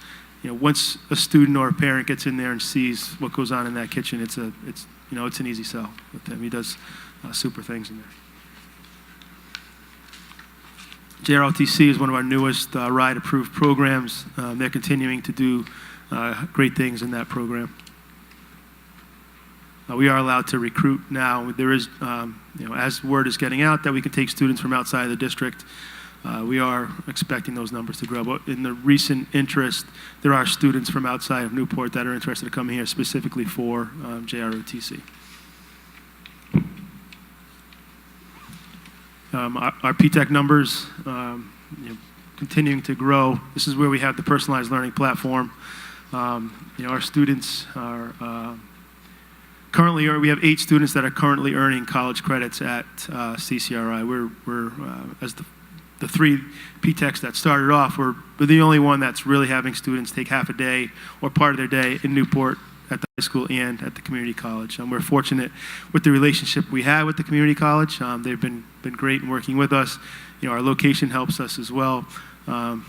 a student or a parent gets in there and sees what goes on in that kitchen, it's an easy sell with him. He does super things in there. JROTC is one of our newest RIDE-approved programs. They're continuing to do great things in that program. We are allowed to recruit now. There is, as word is getting out that we can take students from outside the district, we are expecting those numbers to grow. But in the recent interest, there are students from outside of Newport that are interested in coming here specifically for JROTC. Our PTech numbers, continuing to grow. This is where we have the personalized learning platform. Our students are currently, we have 8 students that are currently earning college credits at CCRI. We're as the 3 PTechs that started off, we're the only one that's really having students take half a day or part of their day in Newport at the high school and at the community college. We're fortunate with the relationship we have with the community college. They've been great in working with us. Our location helps us as well. And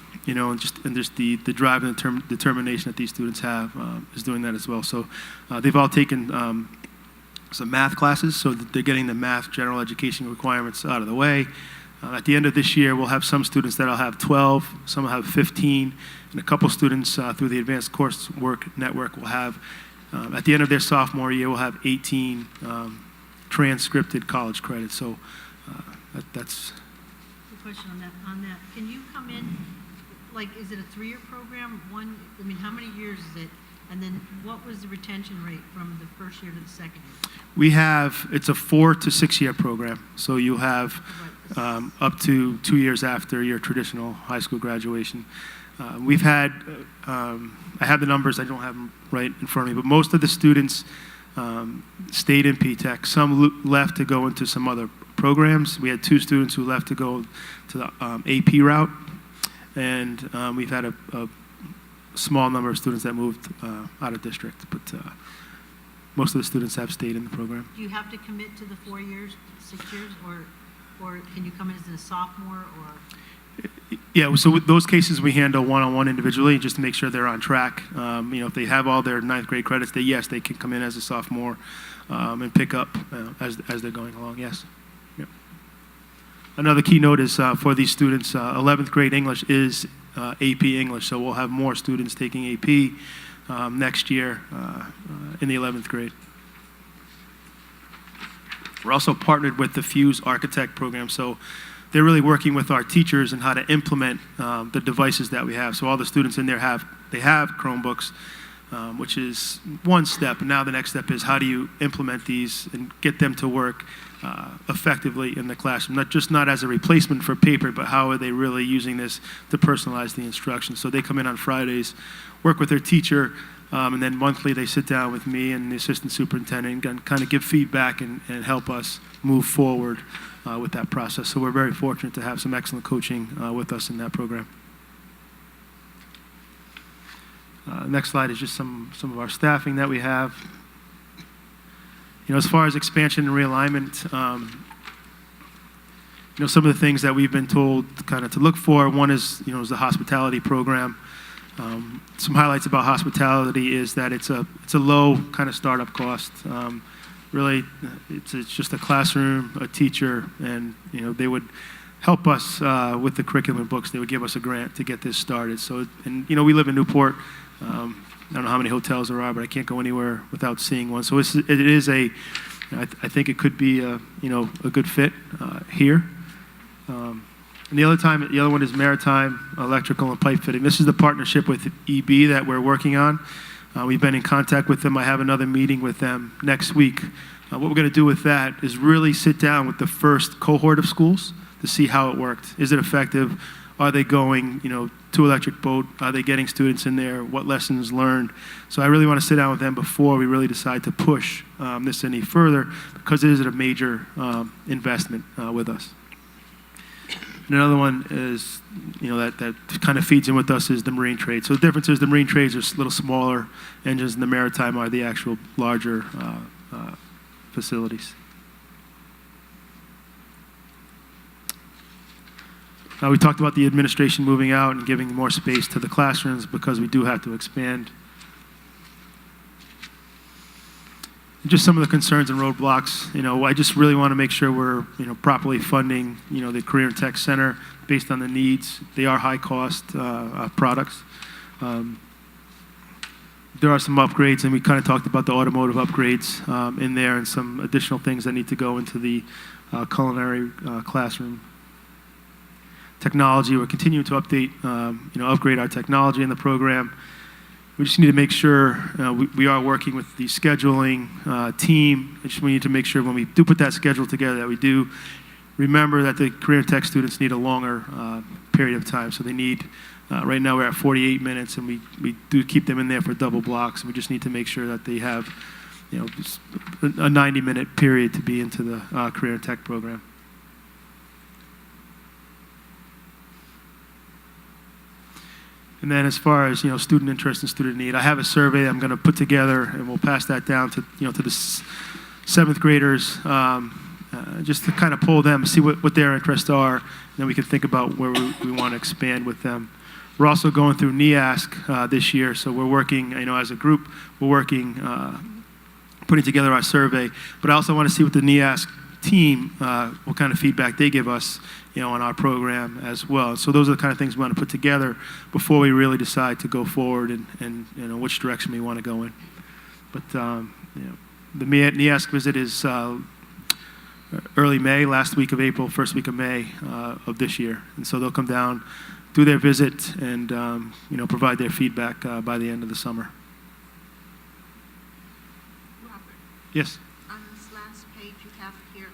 just the drive and determination that these students have is doing that as well. So they've all taken some math classes, so that they're getting the math general education requirements out of the way. At the end of this year, we'll have some students that'll have 12, some will have 15, and a couple students through the Advanced Coursework Network will have, at the end of their sophomore year, we'll have 18 transcripted college credits. So that's... A question on that. Can you come in, is it a 3-year program? How many years is it? And then what was the retention rate from the first year to the second year? It's a 4 to 6 year program. So you have up to 2 years after your traditional high school graduation. We've had, I have the numbers, I don't have them right in front of me, but most of the students stayed in PTech. Some left to go into some other programs. We had 2 students who left to go to the AP route, and we've had a small number of students that moved out of district, but most of the students have stayed in the program. Do you have to commit to the 4 years, 6 years, or can you come in as a sophomore, or? Yeah, so with those cases, we handle one-on-one individually just to make sure they're on track. If they have all their 9th grade credits, yes, they can come in as a sophomore and pick up as they're going along, yes. Yep. Another keynote is for these students, 11th grade English is AP English, so we'll have more students taking AP next year in the 11th grade. We're also partnered with the Fuse Architect program, so they're really working with our teachers and how to implement the devices that we have. So all the students in there have Chromebooks. which is one step. And now the next step is how do you implement these and get them to work effectively in the classroom, not as a replacement for paper, but how are they really using this to personalize the instruction. So they come in on Fridays, work with their teacher, and then monthly they sit down with me and the assistant superintendent and kind of give feedback and help us move forward with that process. So we're very fortunate to have some excellent coaching with us in that program. Next slide is just some of our staffing that we have. As far as expansion and realignment, some of the things that we've been told kind of to look for. One is, is the hospitality program. Some highlights about hospitality is that it's a low kind of startup cost. Really, it's just a classroom, a teacher, and they would help us with the curriculum books. They would give us a grant to get this started. So, and we live in Newport. I don't know how many hotels there are, but I can't go anywhere without seeing one. So it is I think it could be a good fit here. And the other one is Maritime, Electrical and Pipefitting. This is the partnership with EB that we're working on. We've been in contact with them. I have another meeting with them next week. What we're going to do with that is really sit down with the first cohort of schools to see how it worked. Is it effective? Are they going, to electric boat? Are they getting students in there? What lessons learned? So I really want to sit down with them before we really decide to push this any further, because it is a major investment with us. And another one is, that kind of feeds in with us is the marine trade. So the difference is the marine trades are a little smaller engines, and the Maritime are the actual larger facilities. We talked about the administration moving out and giving more space to the classrooms because we do have to expand. And just some of the concerns and roadblocks. I just really want to make sure we're, properly funding, the Career and Tech Center based on the needs. They are high-cost products. There are some upgrades, and we kind of talked about the automotive upgrades in there and some additional things that need to go into the culinary classroom. Technology, we're continuing to update, upgrade our technology in the program. We just need to make sure we are working with the scheduling team. We need to make sure when we do put that schedule together that we do remember that the career tech students need a longer period of time. So they need, right now we're at 48 minutes, and we do keep them in there for double blocks. And we just need to make sure that they have, a 90-minute period to be into the career and tech program. And then as far as, student interest and student need, I have a survey I'm going to put together, and we'll pass that down to, to the seventh graders, just to kind of pull them, see what their interests are, and then we can think about where we want to expand with them. We're also going through NEASC this year, so we're working, as a group, we're working, putting together our survey, but I also want to see what the NEASC team, what kind of feedback they give us, on our program as well. So those are the kind of things we want to put together before we really decide to go forward and which direction we want to go in. But the NEASC visit is early May, last week of April, first week of May of this year. And so they'll come down, do their visit, and provide their feedback by the end of the summer. Robert, Yes. on this last page you have here,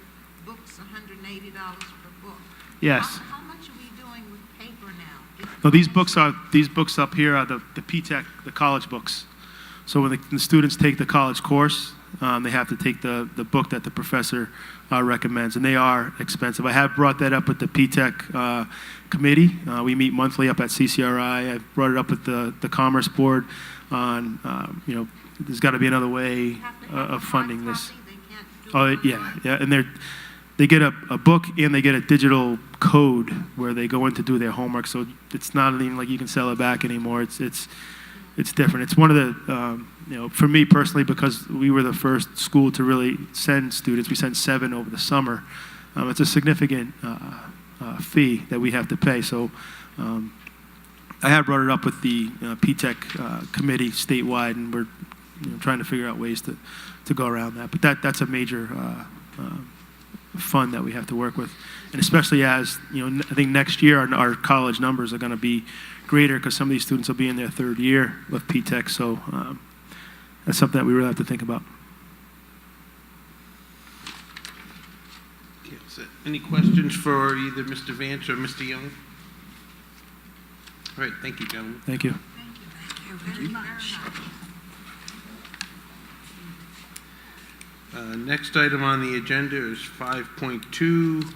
books $180 per book. Yes. How much are we doing with paper now? No, these books up here are the P-Tech, the college books. So when the students take the college course, they have to take the book that the professor recommends, and they are expensive. I have brought that up with the P-Tech committee. We meet monthly up at CCRI. I've brought it up with the Commerce Board on, there's got to be another way of funding this. Oh, yeah, and they get a book and they get a digital code where they go in to do their homework. So it's not even like you can sell it back anymore. It's different. It's one of the, for me personally, because we were the first school to really send students. We sent 7 over the summer. It's a significant fee that we have to pay. So I have brought it up with the P-Tech committee statewide, and we're trying to figure out ways to go around that. But that's a major fund that we have to work with. And especially as, I think next year our college numbers are going to be greater because some of these students will be in their third year of P-TECH. So that's something that we really have to think about. Okay, so any questions for either Mr. Vance or Mr. Young? All right, thank you, gentlemen. Thank you. Thank you very much. Next item on the agenda is 5.2.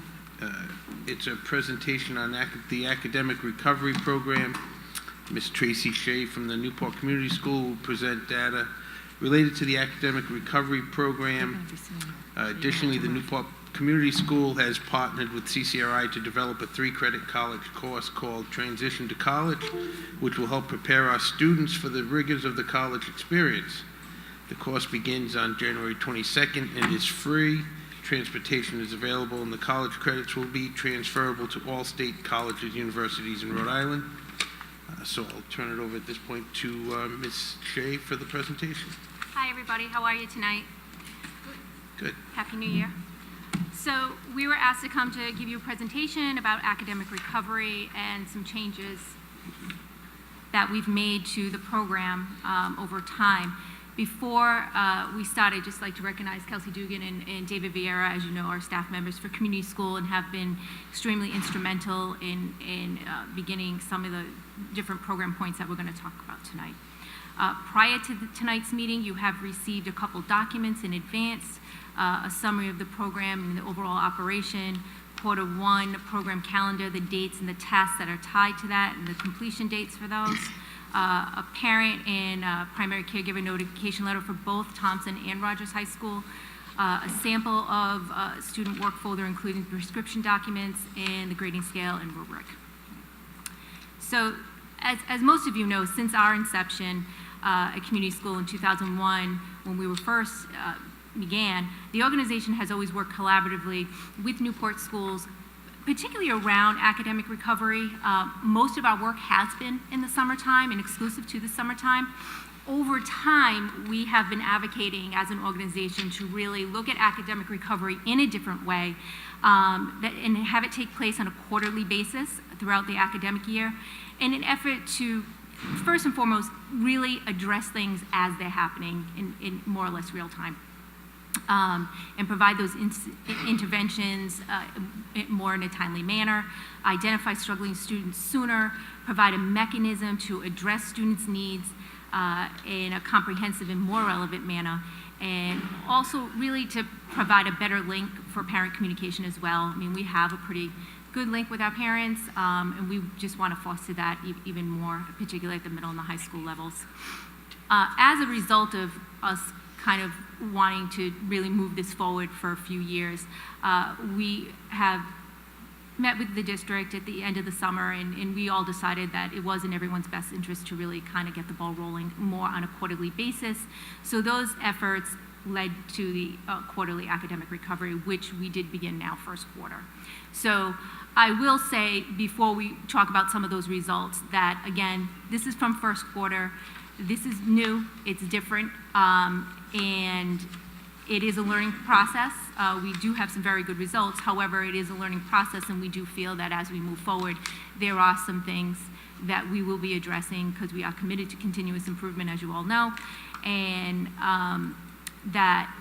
It's a presentation on the Academic Recovery Program. Ms. Tracy Shea from the Newport Community School will present data related to the Academic Recovery Program. Additionally, the Newport Community School has partnered with CCRI to develop a 3-credit college course called Transition to College, which will help prepare our students for the rigors of the college experience. The course begins on January 22nd and is free. Transportation is available, and the college credits will be transferable to all state colleges, universities in Rhode Island. So I'll turn it over at this point to Ms. Shea for the presentation. Hi, everybody. How are you tonight? Good. Happy New Year. So we were asked to come to give you a presentation about academic recovery and some changes that we've made to the program over time. Before we started, I'd just like to recognize Kelsey Dugan and David Vieira, as you know, our staff members for community school and have been extremely instrumental in beginning some of the different program points that we're going to talk about tonight. Prior to tonight's meeting, you have received a couple documents in advance, a summary of the program and the overall operation, Q1 program calendar, the dates and the tasks that are tied to that, and the completion dates for those. A parent and primary caregiver notification letter for both Thompson and Rogers High School, a sample of student work folder including prescription documents and the grading scale and rubric. So as most of you know, since our inception at community school in 2001, when we were first began, the organization has always worked collaboratively with Newport schools, particularly around academic recovery. Most of our work has been in the summertime and exclusive to the summertime. Over time, we have been advocating as an organization to really look at academic recovery in a different way and have it take place on a quarterly basis throughout the academic year in an effort to, first and foremost, really address things as they're happening in more or less real time. And provide those interventions more in a timely manner, identify struggling students sooner, provide a mechanism to address students' needs in a comprehensive and more relevant manner, and also really to provide a better link for parent communication as well. I mean, we have a pretty good link with our parents, and we just want to foster that even more, particularly at the middle and the high school levels. As a result of us kind of wanting to really move this forward for a few years, we have met with the district at the end of the summer, and we all decided that it was in everyone's best interest to really kind of get the ball rolling more on a quarterly basis. So those efforts led to the quarterly academic recovery, which we did begin now first quarter. So I will say, before we talk about some of those results, that again, this is from first quarter. This is new, it's different, and it is a learning process. We do have some very good results. However, it is a learning process, and we do feel that as we move forward, there are some things that we will be addressing because we are committed to continuous improvement, as you all know, and that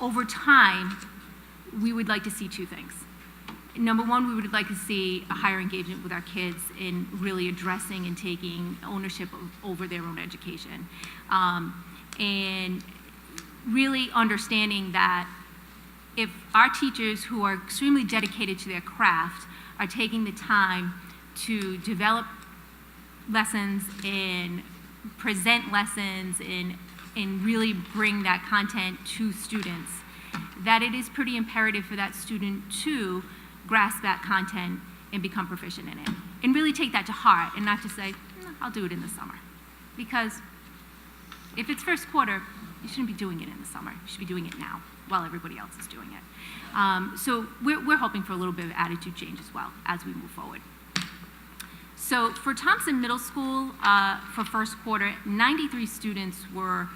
over time, we would like to see two things. Number one, we would like to see a higher engagement with our kids in really addressing and taking ownership over their own education. And really understanding that if our teachers who are extremely dedicated to their craft are taking the time to develop lessons and present lessons and really bring that content to students, that it is pretty imperative for that student to grasp that content and become proficient in it. And really take that to heart and not just say, I'll do it in the summer. Because if it's first quarter, you shouldn't be doing it in the summer. You should be doing it now while everybody else is doing it. So we're hoping for a little bit of attitude change as well as we move forward. So for Thompson Middle School, for first quarter, 93 students were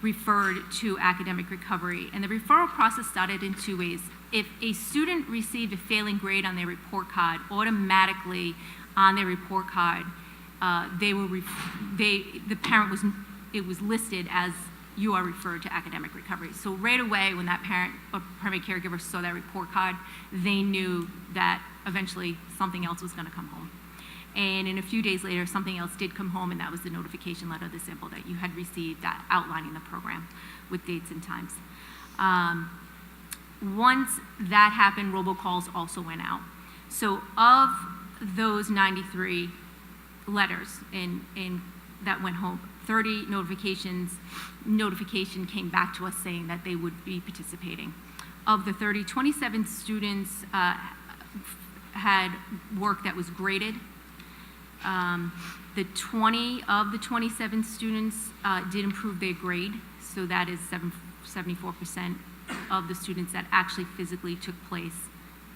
referred to academic recovery. And the referral process started in two ways. If a student received a failing grade on their report card, automatically on their report card, the parent was listed as you are referred to academic recovery. So right away, when that parent or primary caregiver saw that report card, they knew that eventually something else was going to come home. And in a few days later, something else did come home, and that was the notification letter, the sample that you had received, that outlining the program with dates and times. Once that happened, robocalls also went out. So of those 93 letters that went home, 30 notification came back to us saying that they would be participating. Of the 30, 27 students had work that was graded. The 20 of the 27 students did improve their grade, so that is 74% of the students that actually physically took place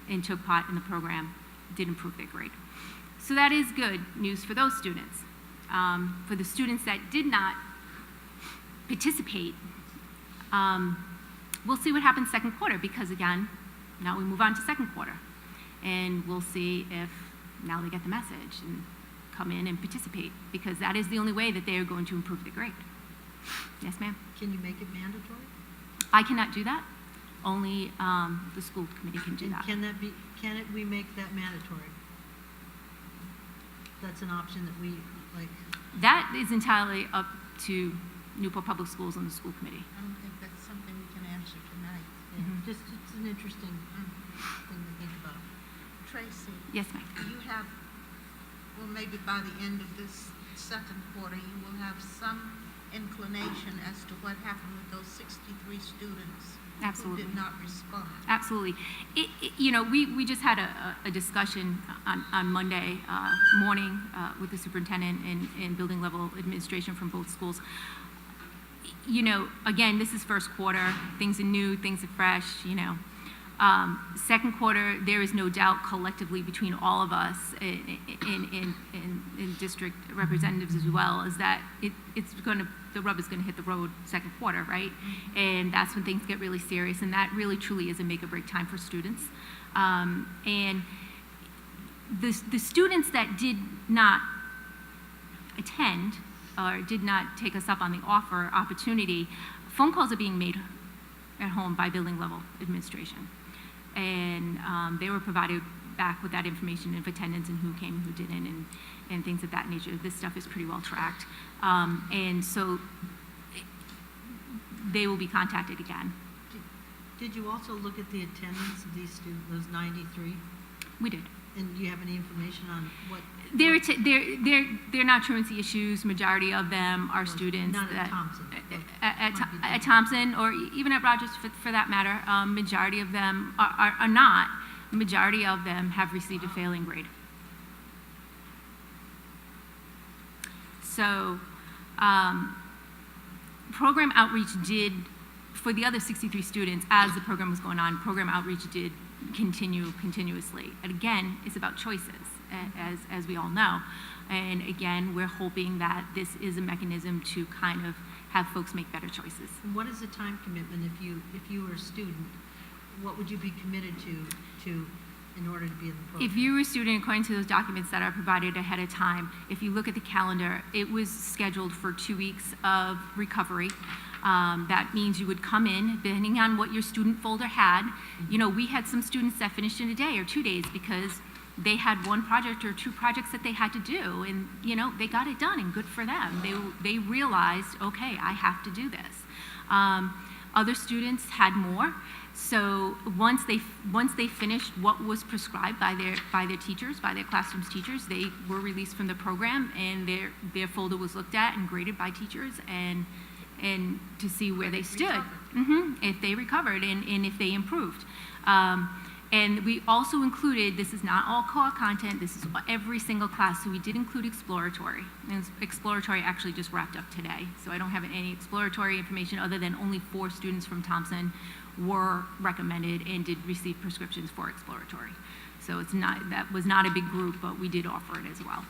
and took part in the program did improve their grade. So that is good news for those students. For the students that did not participate, we'll see what happens second quarter, because again, now we move on to second quarter. And we'll see if now they get the message and come in and participate, because that is the only way that they are going to improve their grade. Yes, ma'am? Can you make it mandatory? I cannot do that. Only the school committee can do that. And we make that mandatory? That's an option that we, like... That is entirely up to Newport Public Schools and the school committee. I don't think that's something we can answer tonight. Yeah, just, it's an interesting thing to think about. Tracy? Yes, ma'am. You have, well, maybe by the end of this second quarter, you will have some inclination as to what happened with those 63 students Absolutely. who did not respond. Absolutely. We just had a discussion on Monday morning with the superintendent and building level administration from both schools. Again, this is first quarter. Things are new, things are fresh, Second quarter, there is no doubt collectively between all of us in district representatives as well, is that the rubber's gonna hit the road second quarter, right? Mm-hmm. And that's when things get really serious, and that really truly is a make or break time for students. And the students that did not attend or did not take us up on the opportunity, phone calls are being made at home by building level administration. And they were provided back with that information of attendance and who came and who didn't and things of that nature. This stuff is pretty well tracked. And so they will be contacted again. Did you also look at the attendance of these students, those 93? We did. And do you have any information on what? They're not truancy issues. Majority of them are students not that at Thompson. at Thompson or even at Rogers for that matter. Majority of them are not. Majority of them have received a failing grade. So program outreach did, for the other 63 students, as the program was going on, program outreach did continue continuously. And again, it's about choices, as we all know. And again, we're hoping that this is a mechanism to kind of have folks make better choices. And what is the time commitment if you were a student? What would you be committed to in order to be in the program? If you were a student, according to those documents that are provided ahead of time, if you look at the calendar, it was scheduled for 2 weeks of recovery. That means you would come in, depending on what your student folder had. We had some students that finished in a day or 2 days because they had one project or two projects that they had to do, and they got it done, and good for them. They realized, okay, I have to do this. Other students had more. So once they finished what was prescribed by their teachers, by their classroom's teachers, they were released from the program, and their folder was looked at and graded by teachers and to see where they stood, if they recovered and if they improved. And we also included, this is not all core content, this is every single class, so we did include exploratory. And exploratory actually just wrapped up today, so I don't have any exploratory information other than only 4 students from Thompson were recommended and did receive prescriptions for exploratory. So that was not a big group, but we did offer it as well.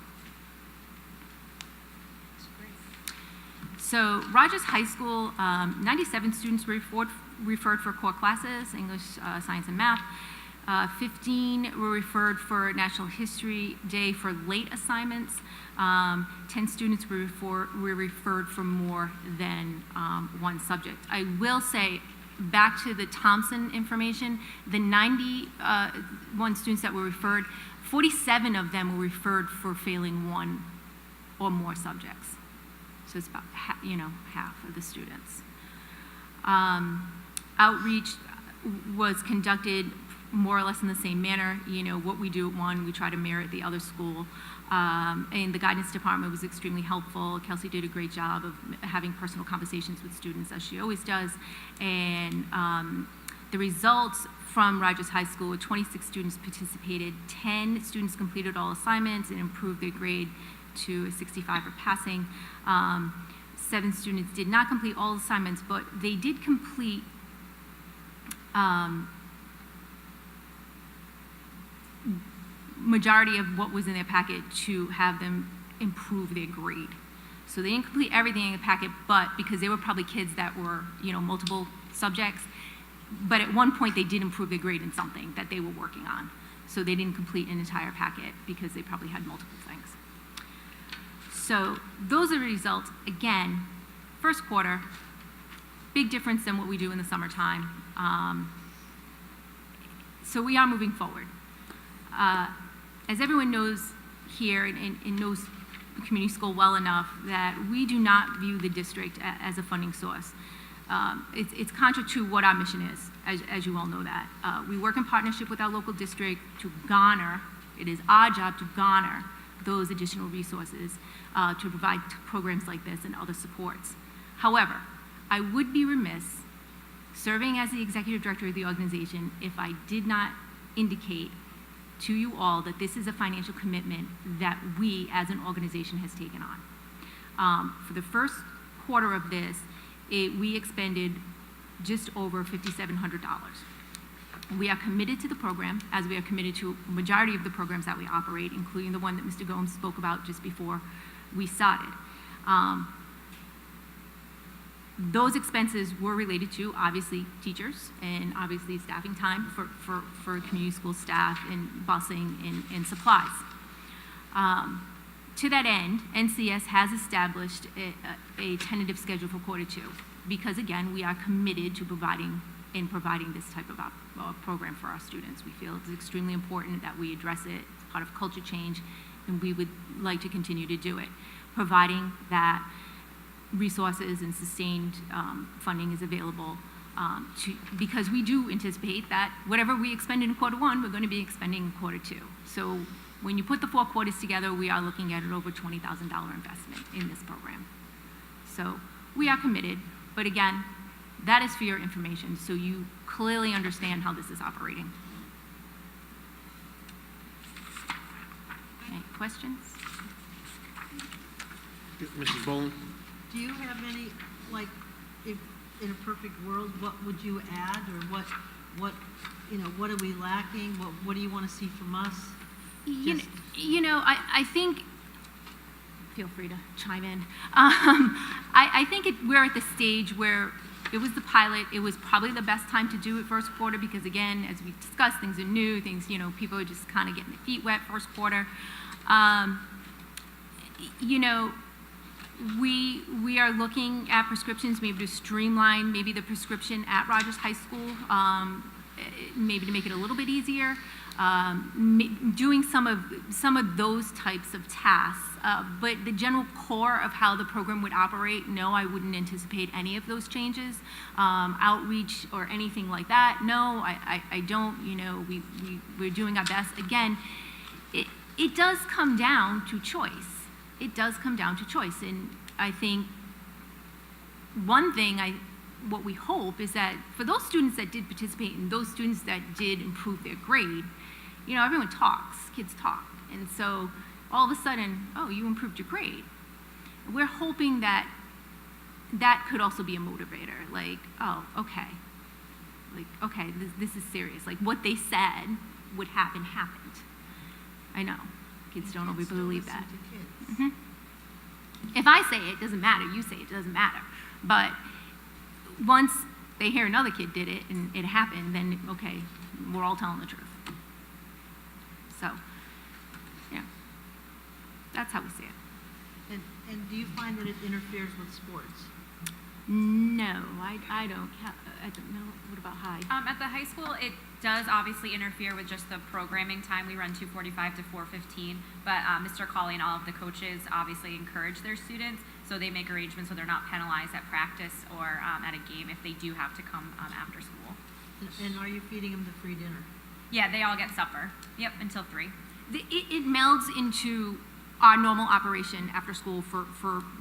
So Rogers High School, 97 students were referred for core classes, English, science, and math. 15 were referred for National History Day for late assignments. 10 students were referred for more than one subject. I will say, back to the Thompson information, the 91 students that were referred, 47 of them were referred for failing one or more subjects. So it's about half of the students. Outreach was conducted more or less in the same manner. What we do at one, we try to mirror at the other school. And the guidance department was extremely helpful. Kelsey did a great job of having personal conversations with students, as she always does. And the results from Rogers High School, 26 students participated, 10 students completed all assignments and improved their grade to a 65 for passing. 7 students did not complete all assignments, but they did complete majority of what was in their packet to have them improve their grade. So they didn't complete everything in the packet, but because they were probably kids that were, multiple subjects, but at one point they did improve their grade in something that they were working on. So they didn't complete an entire packet because they probably had multiple things. So those are the results. Again, first quarter, big difference than what we do in the summertime. So we are moving forward. As everyone knows here and knows community school well enough, that we do not view the district as a funding source. It's contrary to what our mission is, as you all know that. We work in partnership with our local district to garner, it is our job to garner those additional resources to provide programs like this and other supports. However, I would be remiss, serving as the executive director of the organization, if I did not indicate to you all that this is a financial commitment that we as an organization has taken on. For the first quarter of this, we expended just over $5,700. We are committed to the program, as we are committed to a majority of the programs that we operate, including the one that Mr. Gomes spoke about just before we started. Those expenses were related to, obviously, teachers and obviously staffing time for community school staff and busing and supplies. To that end, NCS has established a tentative schedule for quarter 2 because, again, we are committed to providing this type of program for our students. We feel it's extremely important that we address it. It's part of culture change, and we would like to continue to do it, providing that resources and sustained funding is available because we do anticipate that whatever we expend in quarter 1, we're going to be expending in quarter 2. So when you put the 4 quarters together, we are looking at an over $20,000 investment in this program. So we are committed, but again, that is for your information, so you clearly understand how this is operating. Any questions? Mrs. Boland? Do you have any, like, if in a perfect world, what would you add, or what are we lacking? What do you want to see from us? I think, feel free to chime in. I think we're at the stage where it was the pilot. It was probably the best time to do it first quarter because, again, as we discussed, things are new, people are just kind of getting their feet wet first quarter. We are looking at prescriptions, maybe to streamline maybe the prescription at Rogers High School, maybe to make it a little bit easier, doing some of those types of tasks. But the general core of how the program would operate, no, I wouldn't anticipate any of those changes. Outreach or anything like that, no, I don't. We're doing our best. Again, it does come down to choice. It does come down to choice. And I think one thing what we hope is that for those students that did participate and those students that did improve their grade, everyone talks, kids talk. And so all of a sudden, oh, you improved your grade. We're hoping that that could also be a motivator. Like, oh, okay. Like, okay, this is serious. Like what they said would happen, happened. I know. Kids don't always believe that. Mm-hmm. if I say it, doesn't matter. You say it, doesn't matter. But once they hear another kid did it and it happened, then, okay, we're all telling the truth. So, yeah, that's how we see it. And do you find that it interferes with sports? No, I don't. At the middle, what about high? At the high school, it does obviously interfere with just the programming time. We run 2:45 to 4:15, but Mr. Colley and all of the coaches obviously encourage their students, so they make arrangements so they're not penalized at practice or at a game if they do have to come after school. And are you feeding them the free dinner? Yeah, they all get supper. Yep, until 3. It melds into our normal operation after school for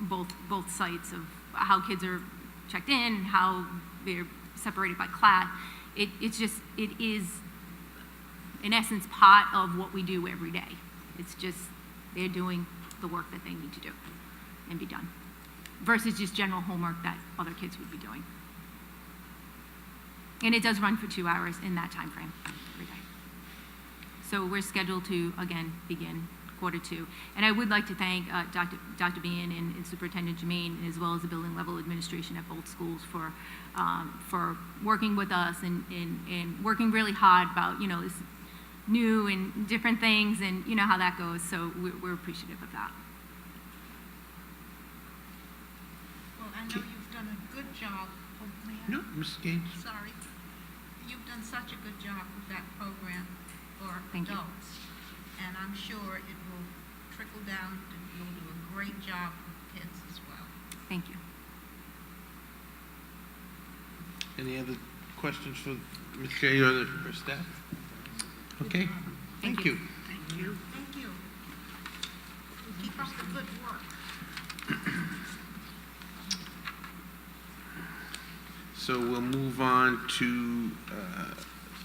both sites of how kids are checked in, how they're separated by class. It is, in essence, part of what we do every day. It's just they're doing the work that they need to do and be done, versus just general homework that other kids would be doing. And it does run for 2 hours in that time frame every day. So we're scheduled to, again, begin Q2. And I would like to thank Dr. Bean and Superintendent Jermaine, as well as the building level administration at both schools for working with us and working really hard about, this new and different things, and you know how that goes. So we're appreciative of that. Well, I know you've done a good job. Oh, may I? No, Mrs. Gaines? Sorry. You've done such a good job with that program for Thank you. adults. And I'm sure it will trickle down, and you'll do a great job with kids as well. Thank you. Any other questions for Ms. Shea or her staff? Okay, thank you. Thank you. Thank you. Keep up the good work. So we'll move on to,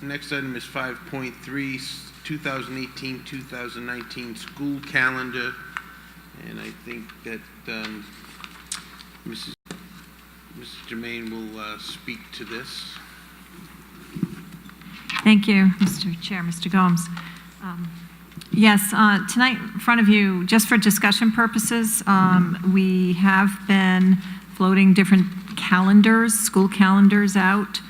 next item is 5.3, 2018-2019 school calendar. And I think that Mrs. Jermaine will speak to this. Thank you, Mr. Chair, Mr. Gomes. Yes, tonight in front of you, just for discussion purposes, we have been floating different calendars, school calendars out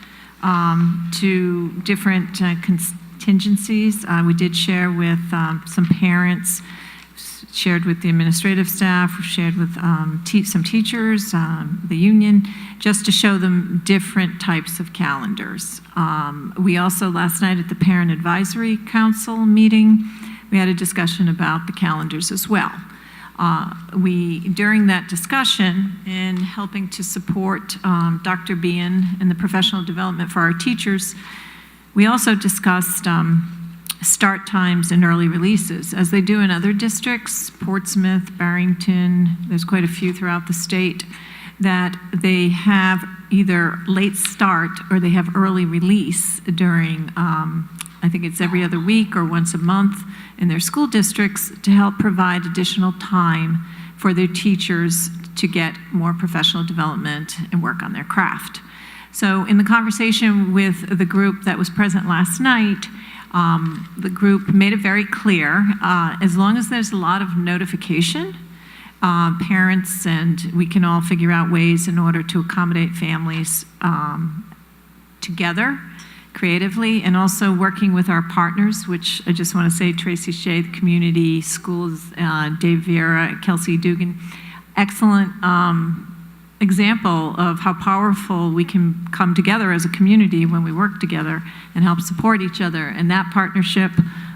to different contingencies. We did share with some parents, shared with the administrative staff, shared with some teachers, the union, just to show them different types of calendars. We also, last night at the Parent Advisory Council meeting, we had a discussion about the calendars as well. During that discussion, in helping to support Dr. Bean and the professional development for our teachers, we also discussed start times and early releases, as they do in other districts, Portsmouth, Barrington, there's quite a few throughout the state, that they have either late start or they have early release during, I think it's every other week or once a month in their school districts, to help provide additional time for their teachers to get more professional development and work on their craft. So in the conversation with the group that was present last night, the group made it very clear, as long as there's a lot of notification, parents, and we can all figure out ways in order to accommodate families together creatively, and also working with our partners, which I just want to say, Tracy Shea, the community schools, Dave Vieira, Kelsey Dugan, excellent example of how powerful we can come together as a community when we work together and help support each other. And that partnership,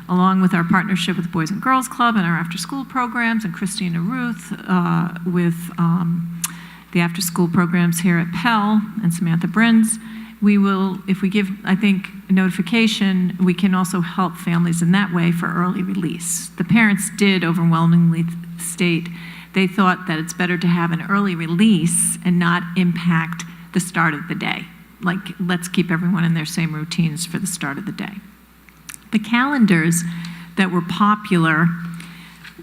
along with our partnership with the Boys and Girls Club and our after-school programs, and Christina Ruth with the after-school programs here at Pell, and Samantha Brins, we will, if we give, I think, a notification, we can also help families in that way for early release. The parents did overwhelmingly state they thought that it's better to have an early release and not impact the start of the day. Like, let's keep everyone in their same routines for the start of the day. The calendars that were popular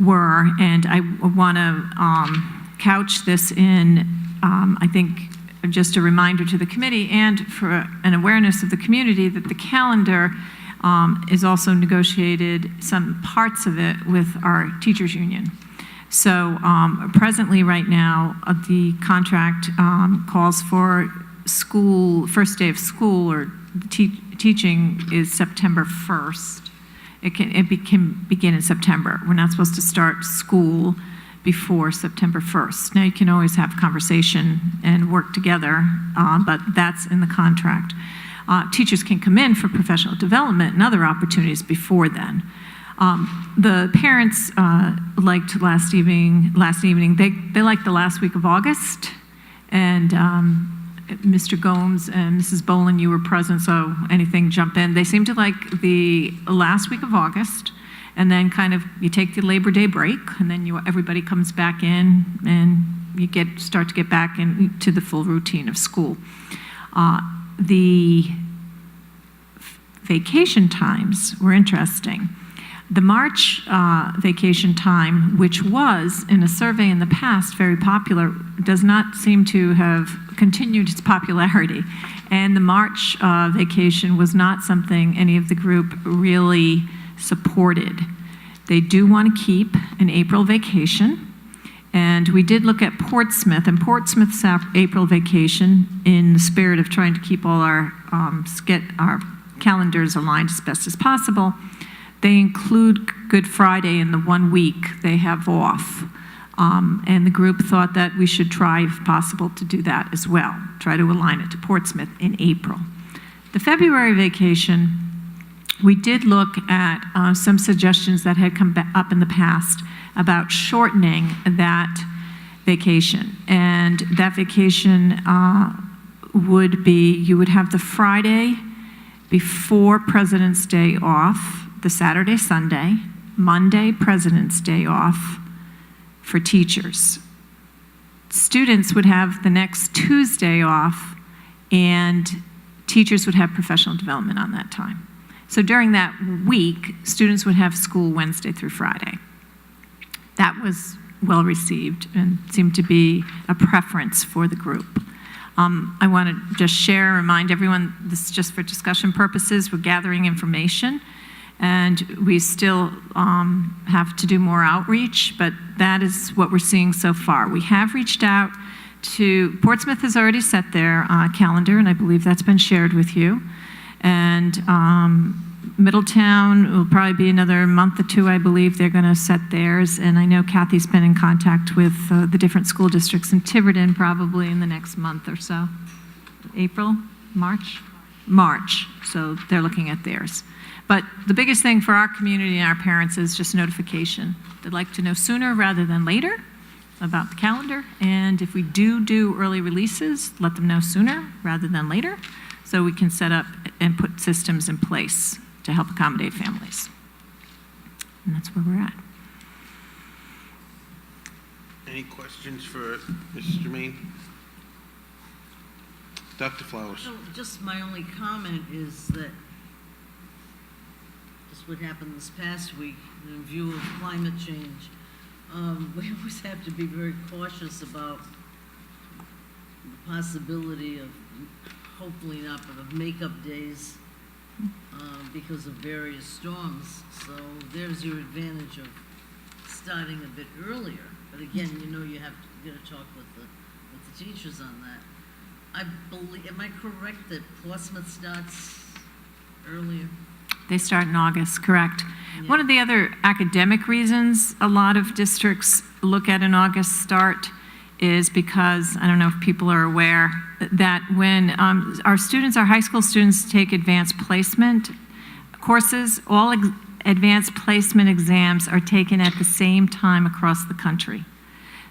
were, and I want to couch this in, I think, just a reminder to the committee and for an awareness of the community that the calendar is also negotiated, some parts of it, with our teachers union. So presently, right now, the contract calls for school, first day of school or teaching is September 1st. It can begin in September. We're not supposed to start school before September 1st. Now, you can always have a conversation and work together, but that's in the contract. Teachers can come in for professional development and other opportunities before then. The parents liked last evening, they liked the last week of August, and Mr. Gomes and Mrs. Boland, you were present, so anything jump in. They seem to like the last week of August, and then kind of you take the Labor Day break, and then everybody comes back in, and you start to get back into the full routine of school. The vacation times were interesting. The March vacation time, which was, in a survey in the past, very popular, does not seem to have continued its popularity. And the March vacation was not something any of the group really supported. They do want to keep an April vacation. And we did look at Portsmouth, and Portsmouth's April vacation, in the spirit of trying to keep all our calendars aligned as best as possible, they include Good Friday in the 1 week they have off. And the group thought that we should try, if possible, to do that as well, try to align it to Portsmouth in April. The February vacation, we did look at some suggestions that had come up in the past about shortening that vacation. And that vacation would be, you would have the Friday before President's Day off, the Saturday, Sunday, Monday, President's Day off for teachers. Students would have the next Tuesday off, and teachers would have professional development on that time. So during that week, students would have school Wednesday through Friday. That was well received and seemed to be a preference for the group. I want to just remind everyone, this is just for discussion purposes. We're gathering information, and we still have to do more outreach, but that is what we're seeing so far. We have reached out to, Portsmouth has already set their calendar, and I believe that's been shared with you. And Middletown will probably be another month or two, I believe they're going to set theirs. And I know Kathy's been in contact with the different school districts in Tiverton probably in the next month or so. April? March? March. So they're looking at theirs. But the biggest thing for our community and our parents is just notification. They'd like to know sooner rather than later about the calendar. And if we do early releases, let them know sooner rather than later, so we can set up and put systems in place to help accommodate families. And that's where we're at. Any questions for Mrs. Jermaine? Dr. Flowers? So just my only comment is that just what happened this past week in view of climate change, we always have to be very cautious about the possibility of, hopefully not, but of makeup days because of various storms. So there's your advantage of starting a bit earlier. But again, you know, you have to talk with the teachers on that. I believe, am I correct that Portsmouth starts earlier? They start in August, correct. Yeah. One of the other academic reasons a lot of districts look at an August start is because, I don't know if people are aware, that when our high school students take advanced placement courses, all advanced placement exams are taken at the same time across the country.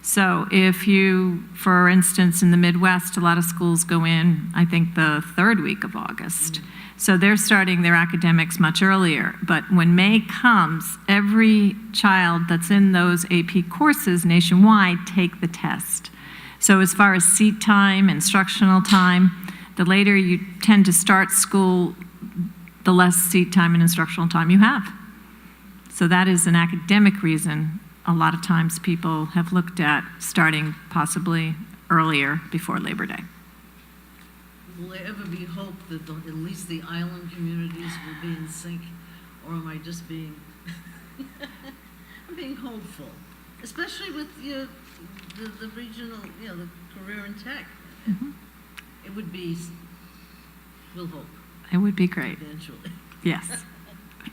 So if you, for instance, in the Midwest, a lot of schools go in, I think, the third week of August. So they're starting their academics much earlier. But when May comes, every child that's in those AP courses nationwide take the test. So as far as seat time, instructional time, the later you tend to start school, the less seat time and instructional time you have. So that is an academic reason a lot of times people have looked at starting possibly earlier before Labor Day. Will there ever be hope that at least the island communities will be in sync? Or am I just being, I'm being hopeful? especially with the regional, the career in tech. It would be, we'll hope, It would be great. eventually. Yes.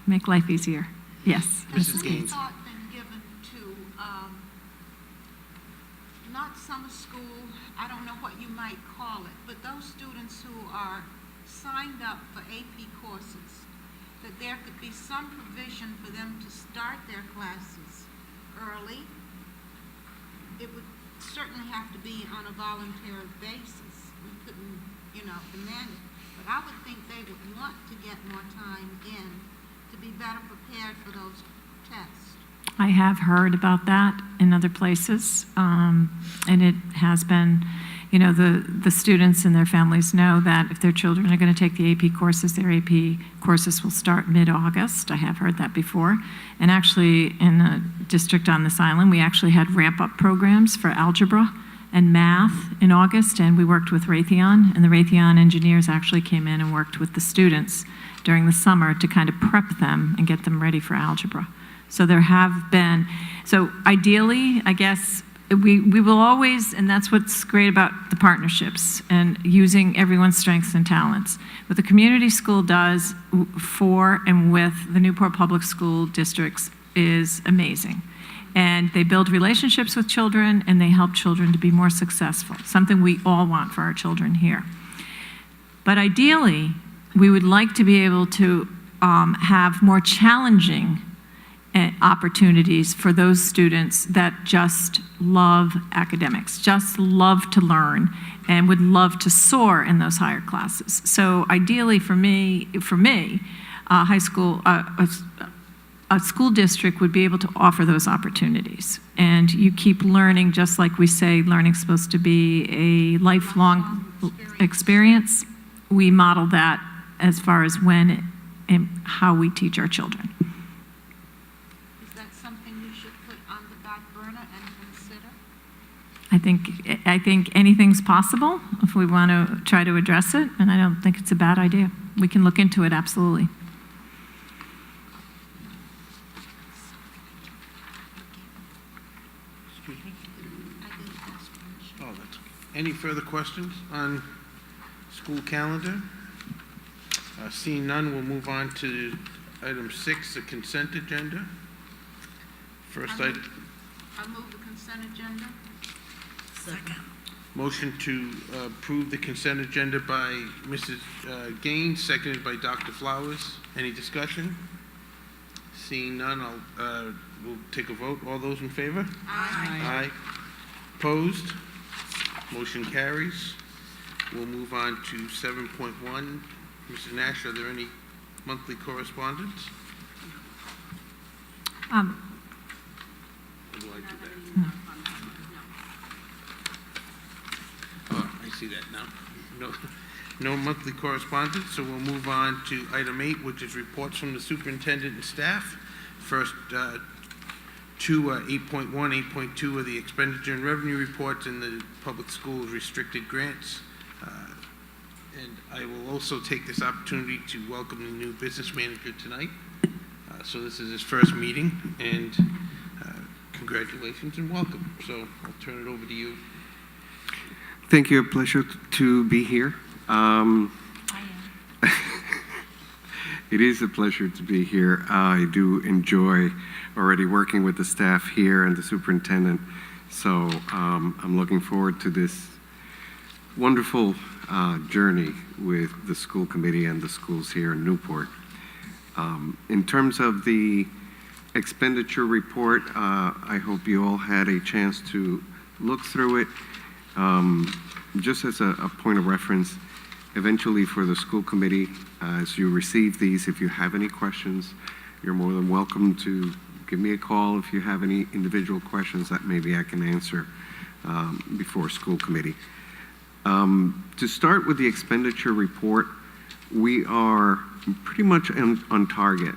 Make life easier. Yes. Mrs. Has Gaines. thought been given to, not summer school, I don't know what you might call it, but those students who are signed up for AP courses, that there could be some provision for them to start their classes early? It would certainly have to be on a voluntary basis. We couldn't, demand it. But I would think they would want to get more time in to be better prepared for those tests. I have heard about that in other places, and it has been, the students and their families know that if their children are going to take the AP courses, their AP courses will start mid-August. I have heard that before. And actually, in a district on this island, we actually had ramp-up programs for algebra and math in August, and we worked with Raytheon, and the Raytheon engineers actually came in and worked with the students during the summer to kind of prep them and get them ready for algebra. So there have been, so ideally, I guess, we will always, and that's what's great about the partnerships and using everyone's strengths and talents. What the community school does for and with the Newport Public School districts is amazing. And they build relationships with children, and they help children to be more successful, something we all want for our children here. But ideally, we would like to be able to have more challenging opportunities for those students that just love academics, just love to learn, and would love to soar in those higher classes. So ideally for me, high school, a school district would be able to offer those opportunities. And you keep learning, just like we say, learning's supposed to be a lifelong experience. We model that as far as when and how we teach our children. Is that something we should put on the back burner and consider? I think anything's possible if we want to try to address it, and I don't think it's a bad idea. We can look into it, absolutely. Excuse me? Oh, that's okay. Any further questions on school calendar? Seeing none, we'll move on to item 6, the consent agenda. First I item, move the consent agenda. Second. motion to approve the consent agenda by Mrs. Gaines, seconded by Dr. Flowers. Any discussion? Seeing none, we'll take a vote. All those in favor? Aye. Aye. Opposed? Motion carries. We'll move on to 7.1. Mrs. Nash, are there any monthly correspondence? Or do I do that? Oh, I see that now. No monthly correspondence, so we'll move on to item 8, which is reports from the superintendent and staff. First, 8.1, 8.2 are the expenditure and revenue reports and the public schools restricted grants. And I will also take this opportunity to welcome the new business manager tonight. So this is his first meeting, and congratulations and welcome. So I'll turn it over to you. Thank you. A pleasure to be here. It is a pleasure to be here. I do enjoy already working with the staff here and the superintendent. So I'm looking forward to this wonderful journey with the school committee and the schools here in Newport. In terms of the expenditure report, I hope you all had a chance to look through it. Just as a point of reference, eventually for the school committee, as you receive these, if you have any questions, you're more than welcome to give me a call if you have any individual questions that maybe I can answer before school committee. To start with the expenditure report, we are pretty much on target.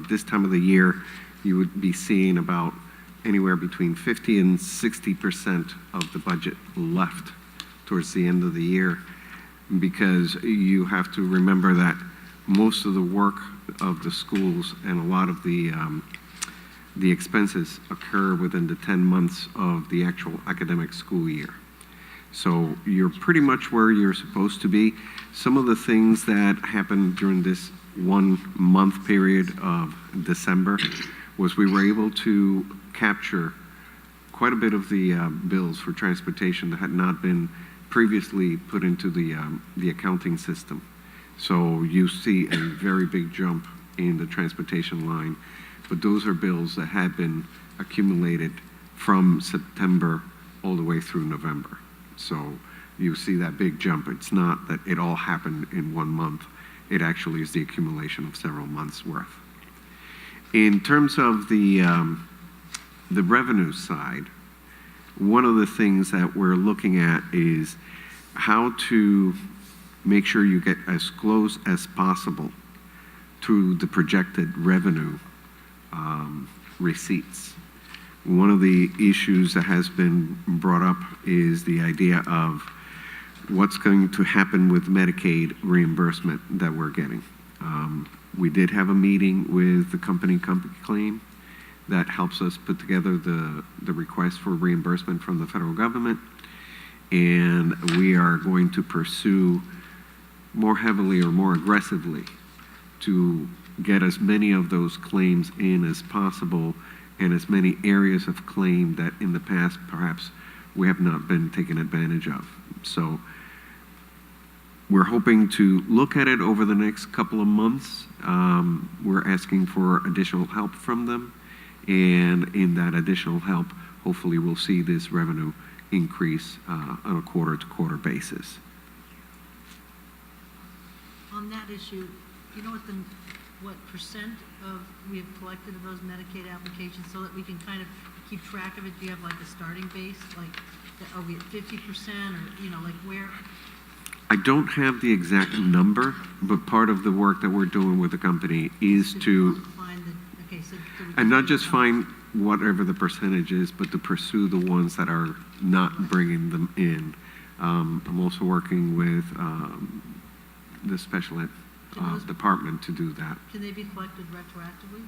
This time of the year, you would be seeing about anywhere between 50 and 60% of the budget left towards the end of the year, because you have to remember that most of the work of the schools and a lot of the the expenses occur within the 10 months of the actual academic school year. So you're pretty much where you're supposed to be. Some of the things that happened during this 1 month period of December was we were able to capture quite a bit of the bills for transportation that had not been previously put into the accounting system. So you see a very big jump in the transportation line, but those are bills that had been accumulated from September all the way through November. So you see that big jump. It's not that it all happened in 1 month. It actually is the accumulation of several months' worth. In terms of the revenue side, one of the things that we're looking at is how to make sure you get as close as possible to the projected revenue receipts. One of the issues that has been brought up is the idea of what's going to happen with Medicaid reimbursement that we're getting. We did have a meeting with the company claim that helps us put together the request for reimbursement from the federal government, and we are going to pursue more heavily or more aggressively to get as many of those claims in as possible, and as many areas of claim that in the past perhaps we have not been taken advantage of. So we're hoping to look at it over the next couple of months. We're asking for additional help from them, and in that additional help, hopefully we'll see this revenue increase on a quarter-to-quarter basis. On that issue, you know what percent of we have collected of those Medicaid applications, so that we can kind of keep track of it? Do you have like a starting base? Like, are we at 50%, or, you know, like where? I don't have the exact number, but part of the work that we're doing with the company is to find the, okay, so and not just find whatever the percentage is, but to pursue the ones that are not bringing them in. I'm also working with the special ed department to do that. Can they be collected retroactively?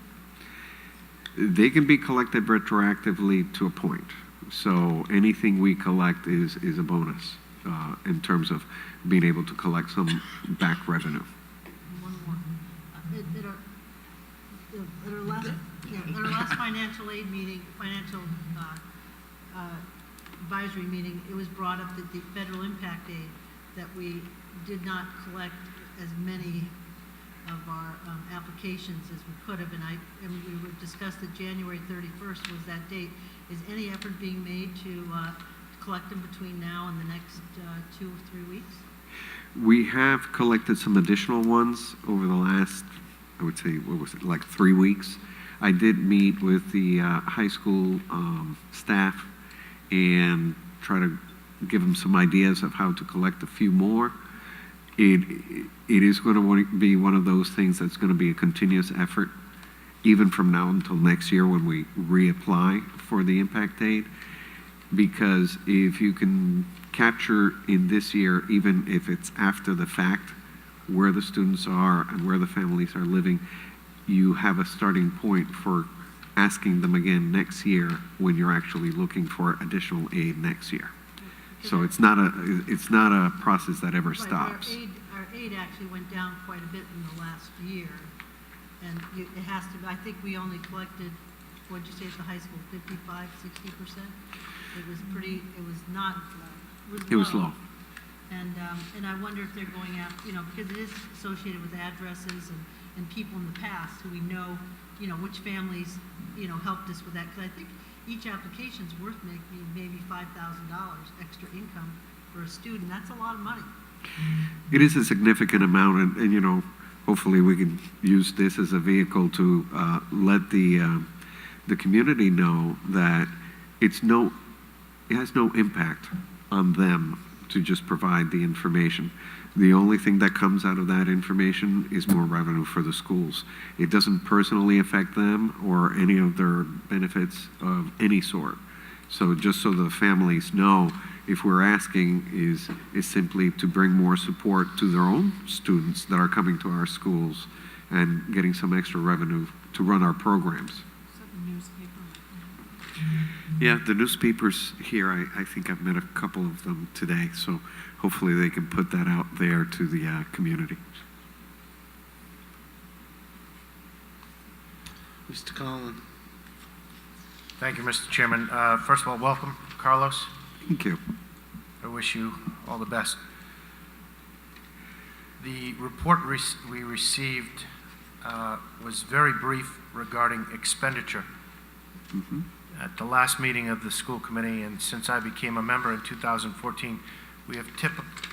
They can be collected retroactively to a point. So anything we collect is a bonus in terms of being able to collect some back revenue. One more. At our last financial aid meeting, financial advisory meeting, it was brought up that the federal impact aid, that we did not collect as many of our applications as we could have, and we were discussed that January 31st was that date. Is any effort being made to collect them between now and the next 2 or 3 weeks? We have collected some additional ones over the last, I would say, what was it, like 3 weeks. I did meet with the high school staff and try to give them some ideas of how to collect a few more. It is going to be one of those things that's going to be a continuous effort, even from now until next year when we reapply for the impact aid. Because if you can capture in this year, even if it's after the fact, where the students are and where the families are living, you have a starting point for asking them again next year when you're actually looking for additional aid next year. So it's not a process that ever stops. Our aid actually went down quite a bit in the last year, and it has to. I think we only collected, what'd you say at the high school, 55, 60%? It was pretty. It was not. It was low. And I wonder if they're going after, you know, because it is associated with addresses and people in the past who we know, you know, which families, you know, helped us with that. Because I think each application is worth maybe $5,000 extra income for a student. That's a lot of money. It is a significant amount, and you know, hopefully we can use this as a vehicle to let the community know that it has no impact on them to just provide the information. The only thing that comes out of that information is more revenue for the schools. It doesn't personally affect them or any of their benefits of any sort. So just so the families know, if we're asking is simply to bring more support to their own students that are coming to our schools and getting some extra revenue to run our programs. So the newspaper Yeah, the newspapers here, I think I've met a couple of them today, so hopefully they can put that out there to the community. Mr. Collin. Thank you, Mr. Chairman. First of all, welcome, Carlos. Thank you. I wish you all the best. The report we received was very brief regarding expenditure. Mm-hmm. At the last meeting of the school committee, and since I became a member in 2014, we have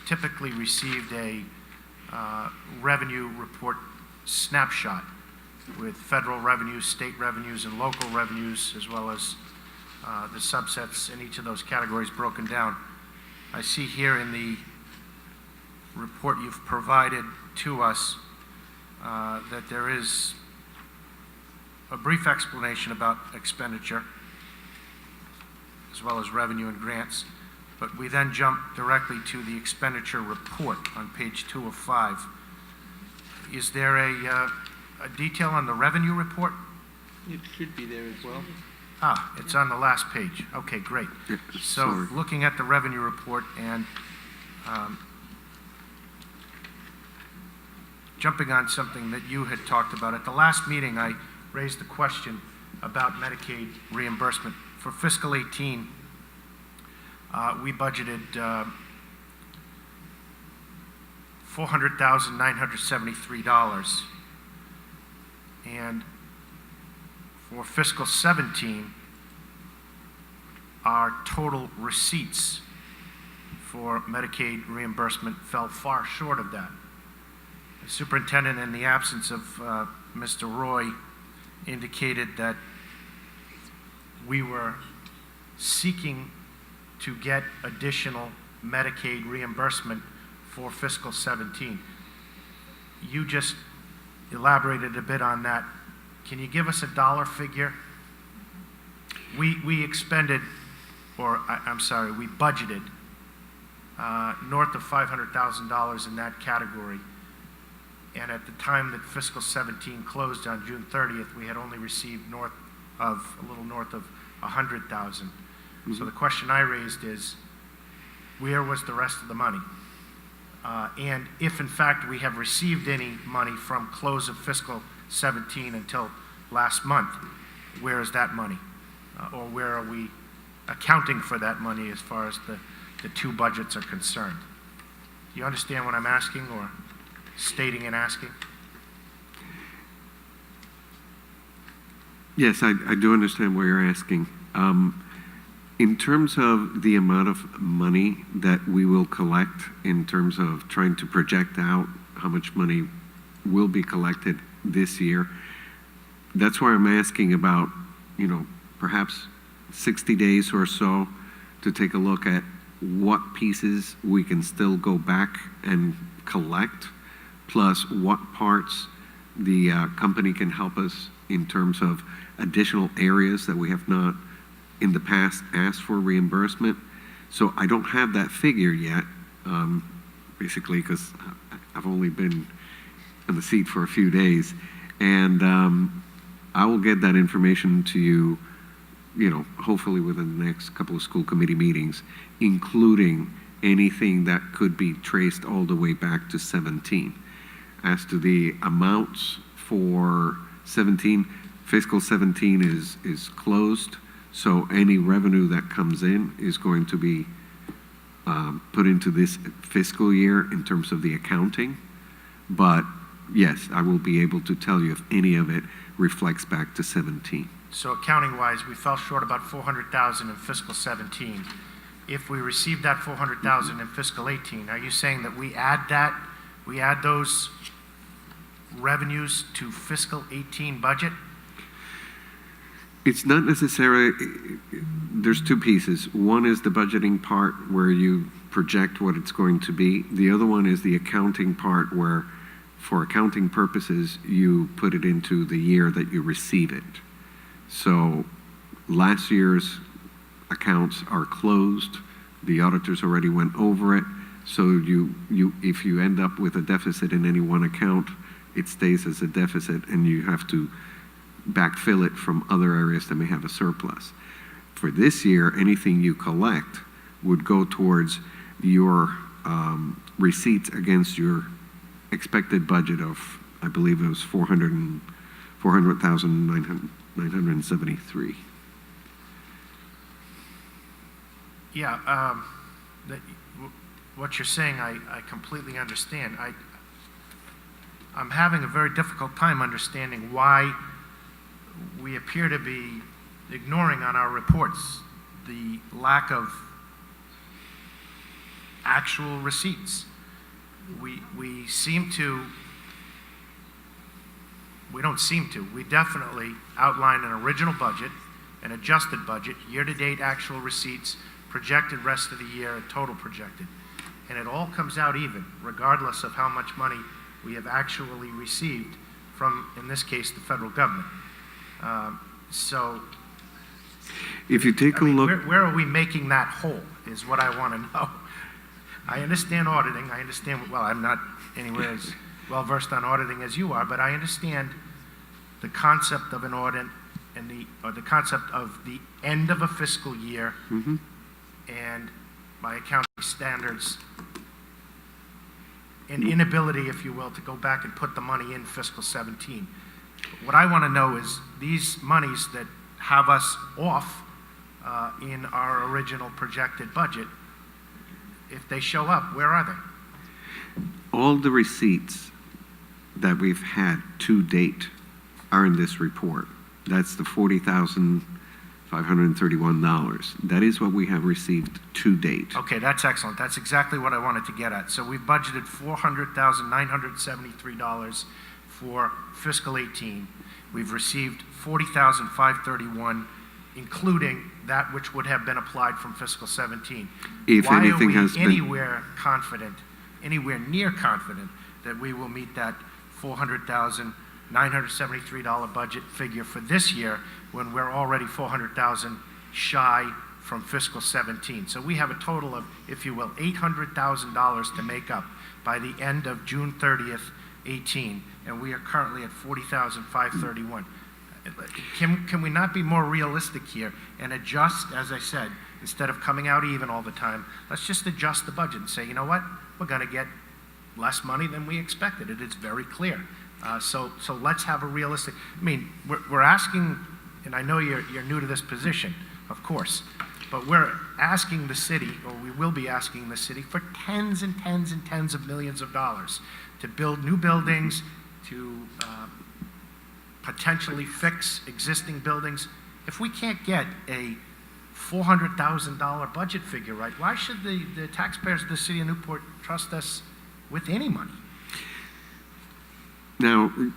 typically received a revenue report snapshot with federal revenues, state revenues, and local revenues, as well as the subsets in each of those categories broken down. I see here in the report you've provided to us that there is a brief explanation about expenditure, as well as revenue and grants, but we then jump directly to the expenditure report on page 2 of 5. Is there a detail on the revenue report? It should be there as well. Ah, it's on the last page. Okay, great. Yeah, So sorry. looking at the revenue report and jumping on something that you had talked about, at the last meeting I raised the question about Medicaid reimbursement. For fiscal 18, we budgeted $400,973. And for fiscal 17, our total receipts for Medicaid reimbursement fell far short of that. The superintendent, in the absence of Mr. Roy, indicated that we were seeking to get additional Medicaid reimbursement for fiscal 17. You just elaborated a bit on that. Can you give us a dollar figure? We expended, or I'm sorry, we budgeted north of $500,000 in that category. And at the time that fiscal 17 closed on June 30th, we had only received a little north of 100,000. So the question I raised is, where was the rest of the money? And if in fact we have received any money from close of fiscal 17 until last month, where is that money? Or where are we accounting for that money as far as the two budgets are concerned? Do you understand what I'm asking, or stating and asking? Yes, I do understand what you're asking. In terms of the amount of money that we will collect, in terms of trying to project out how much money will be collected this year, that's why I'm asking about, perhaps 60 days or so to take a look at what pieces we can still go back and collect, plus what parts the company can help us in terms of additional areas that we have not in the past asked for reimbursement. So I don't have that figure yet, basically because I've only been in the seat for a few days. And I will get that information to you, hopefully within the next couple of school committee meetings, including anything that could be traced all the way back to 17. As to the amounts for 17, fiscal 17 is closed. So any revenue that comes in is going to be put into this fiscal year in terms of the accounting. But yes, I will be able to tell you if any of it reflects back to 17. So accounting-wise, we fell short about $400,000 in fiscal 17. If we receive that $400,000 in fiscal 18, are you saying that we add those revenues to fiscal 18 budget? It's not necessarily, there's two pieces. One is the budgeting part where you project what it's going to be. The other one is the accounting part where, for accounting purposes, you put it into the year that you receive it. So last year's accounts are closed. The auditors already went over it. So if you end up with a deficit in any one account, it stays as a deficit and you have to backfill it from other areas that may have a surplus. For this year, anything you collect would go towards your receipts against your expected budget of, I believe it was 400,973. Yeah, what you're saying, I completely understand. I'm having a very difficult time understanding why we appear to be ignoring on our reports the lack of actual receipts. We definitely outline an original budget, an adjusted budget, year-to-date actual receipts, projected rest of the year, and total projected. And it all comes out even, regardless of how much money we have actually received from, in this case, the federal government. So, If you take a look, where are we making that whole, is what I want to know. I understand auditing, well, I'm not anywhere as well-versed on auditing as you are, but I understand the concept of an audit and the concept of the end of a fiscal year and by accounting standards, an inability, if you will, to go back and put the money in fiscal 17. What I want to know is these monies that have us off in our original projected budget, if they show up, where are they? all the receipts that we've had to date are in this report. That's the $40,531. That is what we have received to date. Okay, that's excellent. That's exactly what I wanted to get at. So we've budgeted $400,973 for fiscal 18. We've received $40,531, including that which would have been applied from fiscal 17. If Why anything are we has been- anywhere near confident that we will meet that $400,973 budget figure for this year when we're already $400,000 shy from fiscal 17? So we have a total of, if you will, $800,000 to make up by the end of June 30th, 18, and we are currently at $40,531. Can we not be more realistic here and adjust, as I said, instead of coming out even all the time, let's just adjust the budget and say, you know what, we're going to get less money than we expected. It is very clear. So let's have a realistic, I mean, we're asking, and I know you're new to this position, of course, but we're asking the city, or we will be asking the city, for tens and tens and tens of millions of dollars to build new buildings, to potentially fix existing buildings. If we can't get a $400,000 budget figure right, why should the taxpayers of the city of Newport trust us with any money? Now, a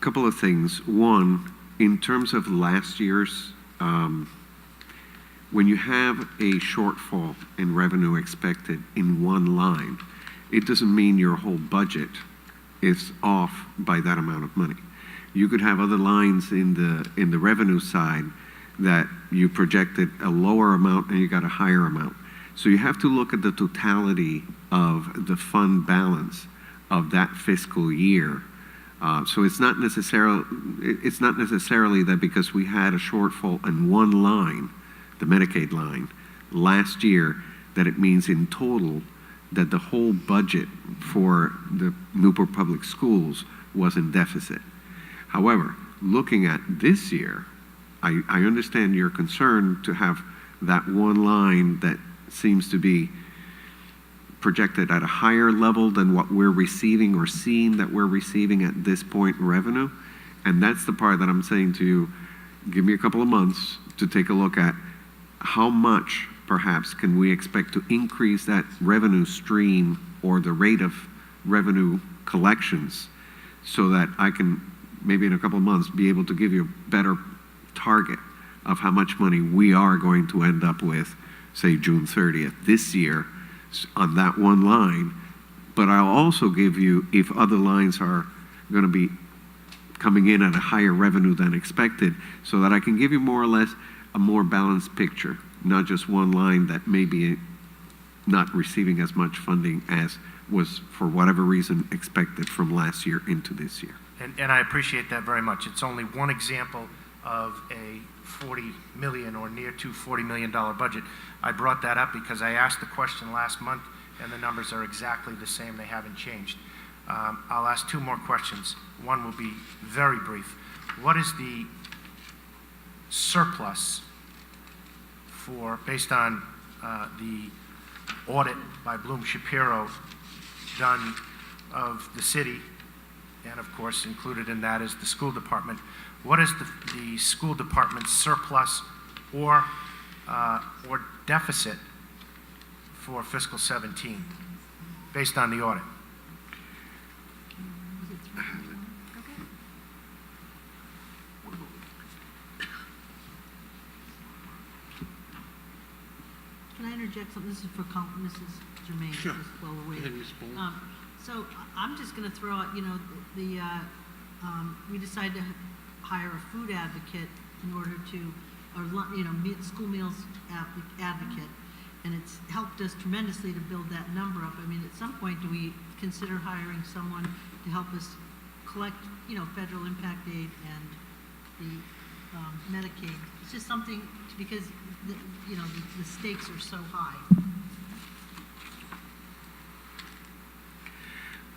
couple of things. One, in terms of last year's, when you have a shortfall in revenue expected in one line, it doesn't mean your whole budget is off by that amount of money. You could have other lines in the revenue side that you projected a lower amount and you got a higher amount. So you have to look at the totality of the fund balance of that fiscal year. So it's not necessarily that because we had a shortfall in one line, the Medicaid line, last year, that it means in total that the whole budget for the Newport Public Schools was in deficit. However, looking at this year, I understand your concern to have that one line that seems to be projected at a higher level than what we're receiving or seeing that we're receiving at this point in revenue. And that's the part that I'm saying to you, give me a couple of months to take a look at how much perhaps can we expect to increase that revenue stream or the rate of revenue collections so that I can maybe in a couple of months be able to give you a better target of how much money we are going to end up with, say June 30th this year on that one line. But I'll also give you, if other lines are going to be coming in at a higher revenue than expected, so that I can give you more or less a more balanced picture, not just one line that may be not receiving as much funding as was, for whatever reason, expected from last year into this year. And I appreciate that very much. It's only one example of a 40 million or near to $40 million budget. I brought that up because I asked the question last month, and the numbers are exactly the same. They haven't changed. I'll ask two more questions. One will be very brief. What is the surplus for, based on the audit by Bloom Shapiro done of the city, and of course included in that is the school department? What is the school department's surplus or deficit for fiscal 17 based on the audit? Can I interject something? This is for Mrs. Germain. Sure. Just while we're Go ahead, waiting. Ms. Bowen. So I'm just going to throw out, you know, we decided to hire a food advocate in order to, or, you know, school meals advocate, and it's helped us tremendously to build that number up. I mean, at some point, do we consider hiring someone to help us collect, you know, federal impact aid and the Medicaid? It's just something, because, you know, the stakes are so high.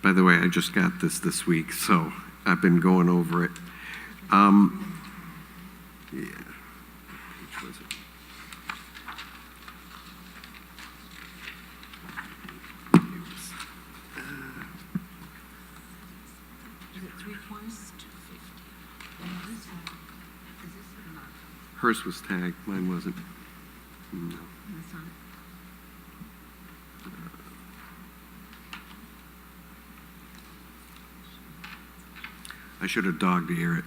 By the way, I just got this week, so I've been going over it. Yeah. Which was it? Is it 320? Hers was tagged, mine wasn't. No. I should have dogged ear it.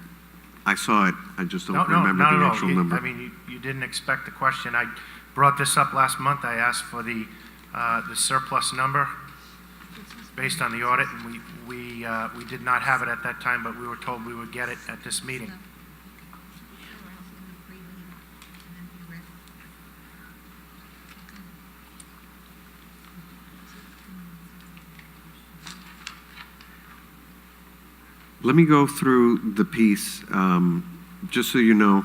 I saw it, I just don't remember the actual number. I mean, you didn't expect the question. I brought this up last month. I asked for the surplus number based on the audit, and we did not have it at that time, but we were told we would get it at this meeting. Let me go through the piece. Just so you know,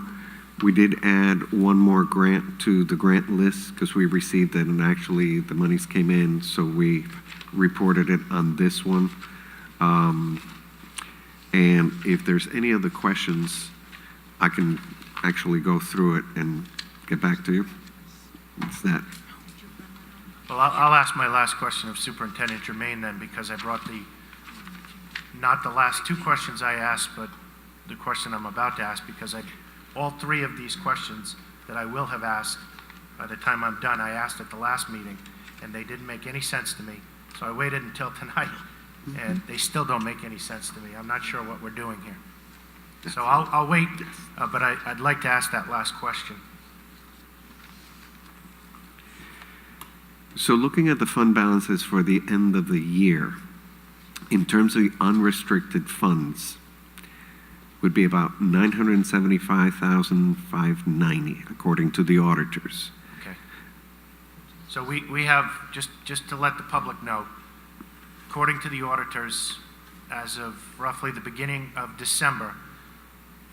we did add one more grant to the grant list because we received it and actually the monies came in, so we reported it on this one. And if there's any other questions, I can actually go through it and get back to you. It's that. Well, I'll ask my last question of Superintendent Germain then, because I brought not the last two questions I asked, but the question I'm about to ask, because all three of these questions that I will have asked by the time I'm done, I asked at the last meeting, and they didn't make any sense to me. So I waited until tonight, and they still don't make any sense to me. I'm not sure what we're doing here. So I'll wait, but I'd like to ask that last question. So looking at the fund balances for the end of the year, in terms of the unrestricted funds, would be about $975,590, according to the auditors. Okay. So we have, just to let the public know, according to the auditors, as of roughly the beginning of December,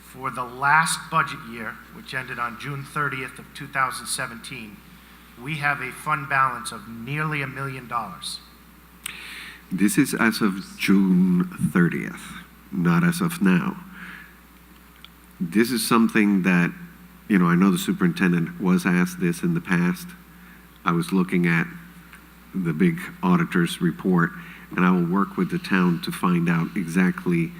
for the last budget year, which ended on June 30th of 2017, we have a fund balance of nearly $1 million. This is as of June 30th, not as of now. This is something that, you know, I know the superintendent was asked this in the past. I was looking at the big auditor's report, and I will work with the town to find out exactly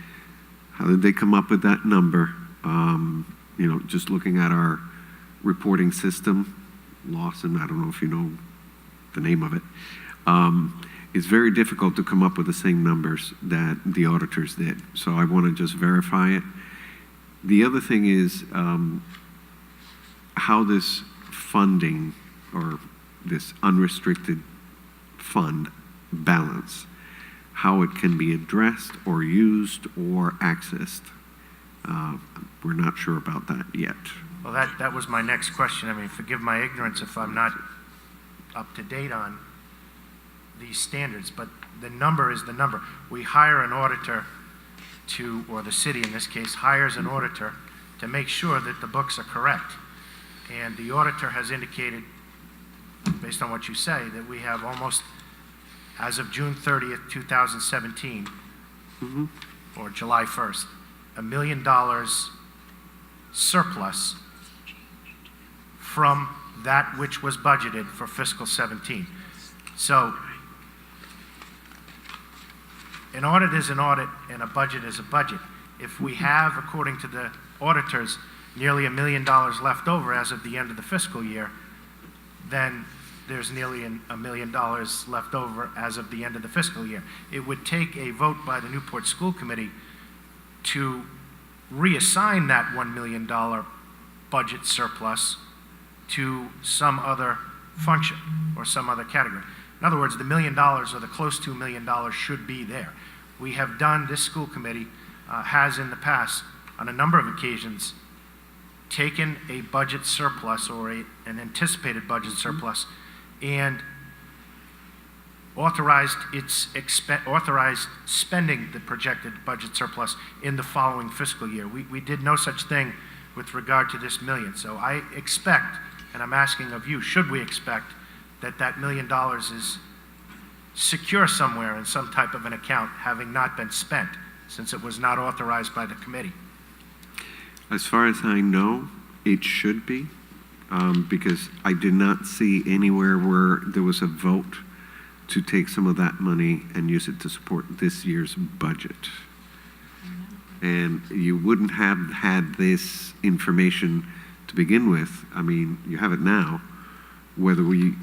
how did they come up with that number. You know, just looking at our reporting system, Lawson, I don't know if you know the name of it. It's very difficult to come up with the same numbers that the auditors did. So I want to just verify it. The other thing is how this funding or this unrestricted fund balance, how it can be addressed or used or accessed. We're not sure about that yet. Well, that was my next question. I mean, forgive my ignorance if I'm not up to date on these standards, but the number is the number. We hire an auditor to, or the city in this case, hires an auditor to make sure that the books are correct. And the auditor has indicated, based on what you say, that we have almost, as of June 30th, 2017, or July 1st, $1 million surplus from that which was budgeted for fiscal 17. So an audit is an audit and a budget is a budget. If we have, according to the auditors, nearly $1 million left over as of the end of the fiscal year, then there's nearly $1 million left over as of the end of the fiscal year. It would take a vote by the Newport School Committee to reassign that $1 million budget surplus to some other function or some other category. In other words, the $1 million or the close to $1 million should be there. We have done, this school committee has in the past, on a number of occasions, taken a budget surplus or an anticipated budget surplus and authorized spending the projected budget surplus in the following fiscal year. We did no such thing with regard to this million. So I expect, and I'm asking of you, should we expect that that $1 million is secure somewhere in some type of an account, having not been spent, since it was not authorized by the committee? As far as I know, it should be, because I did not see anywhere where there was a vote to take some of that money and use it to support this year's budget. And you wouldn't have had this information to begin with. I mean, you have it now. Whether we,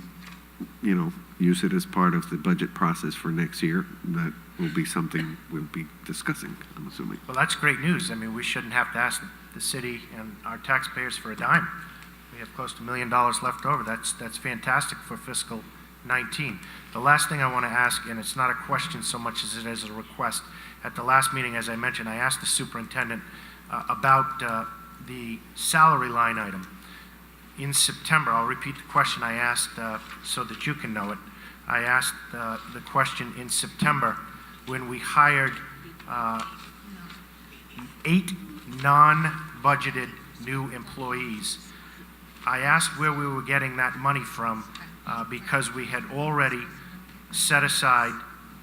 use it as part of the budget process for next year, that will be something we'll be discussing, I'm assuming. Well, that's great news. I mean, we shouldn't have to ask the city and our taxpayers for a dime. We have close to $1 million left over. That's fantastic for fiscal 19. The last thing I want to ask, and it's not a question so much as it is a request. At the last meeting, as I mentioned, I asked the superintendent about the salary line item. In September, I'll repeat the question I asked so that you can know it. I asked the question in September when we hired 8 non-budgeted new employees. I asked where we were getting that money from because we had already set aside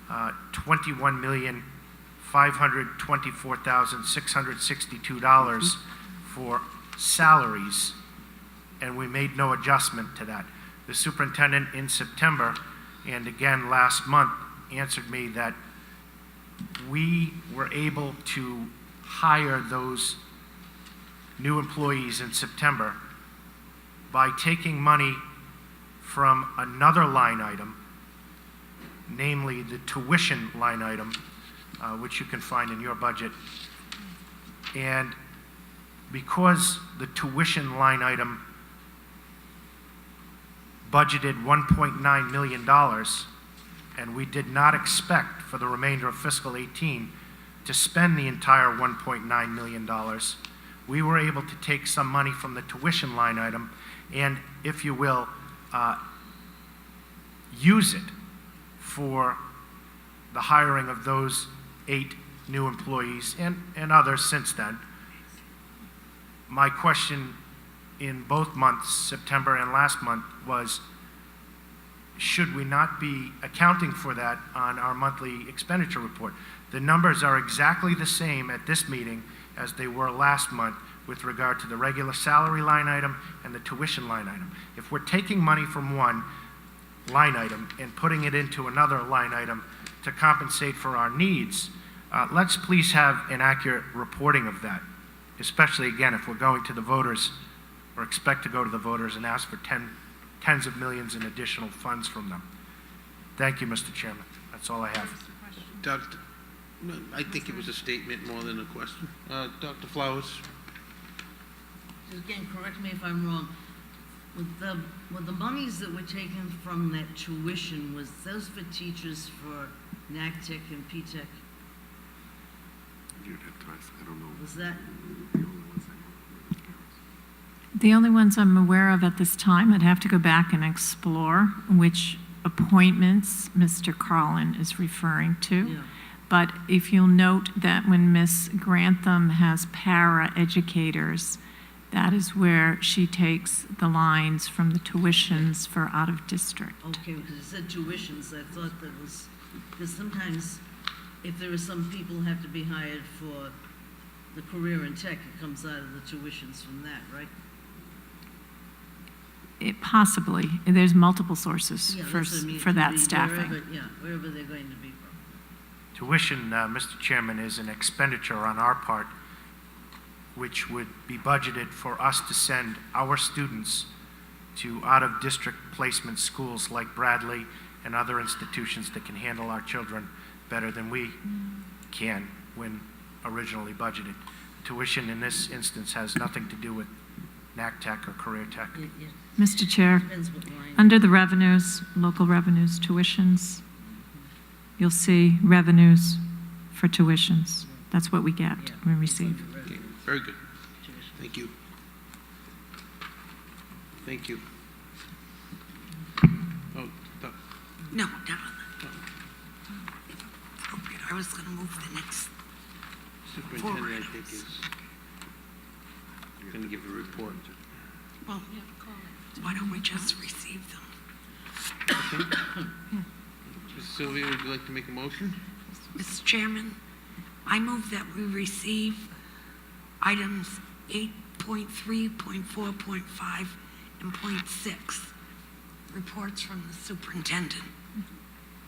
$21,524,662 for salaries, and we made no adjustment to that. The superintendent in September, and again last month, answered me that we were able to hire those new employees in September by taking money from another line item, namely the tuition line item, which you can find in your budget. And because the tuition line item budgeted $1.9 million, and we did not expect for the remainder of fiscal 18 to spend the entire $1.9 million, we were able to take some money from the tuition line item and, if you will, use it for the hiring of those 8 new employees and others since then. My question in both months, September and last month, was should we not be accounting for that on our monthly expenditure report? The numbers are exactly the same at this meeting as they were last month with regard to the regular salary line item and the tuition line item. If we're taking money from one line item and putting it into another line item to compensate for our needs, let's please have an accurate reporting of that, especially, again, if we're going to the voters or expect to go to the voters and ask for tens of millions in additional funds from them. Thank you, Mr. Chairman. That's all I have. Dr. I think it was a statement more than a question. Dr. Flowers? Again, correct me if I'm wrong. With the monies that were taken from that tuition, was those for teachers for NACTIC and PTEC? You'd have to ask, I don't know. Was that? The only ones I'm aware of at this time, I'd have to go back and explore which appointments Mr. Carlin is referring to. Yeah. But if you'll note that when Miss Grantham has para educators, that is where she takes the lines from the tuitions for out of district. Okay, because it said tuitions, I thought that was, because sometimes if there are some people who have to be hired for the career in tech, it comes out of the tuitions from that, right? It possibly, there's multiple sources Yeah, for, that's what I mean, for it that could be staffing. wherever- Yeah, wherever they're going to be from. Tuition, Mr. Chairman, is an expenditure on our part, which would be budgeted for us to send our students to out-of-district placement schools like Bradley and other institutions that can handle our children better than we can when originally budgeted. Tuition in this instance has nothing to do with NAC-Tech or Career Tech. Mr. Chair, Depends what line. under the revenues, local revenues, tuitions, you'll see revenues for tuitions. That's what we get, we receive. Okay, very good. Thank you. Thank you. Oh, No, never. Appropriate. I was going to move the next. Superintendent, I think, is going to give a report. Well, why don't we just receive them? Ms. Sylvia, would you like to make a motion? Mr. Chairman, I move that we receive items 8.3, .4, .5, and .6, reports from the superintendent.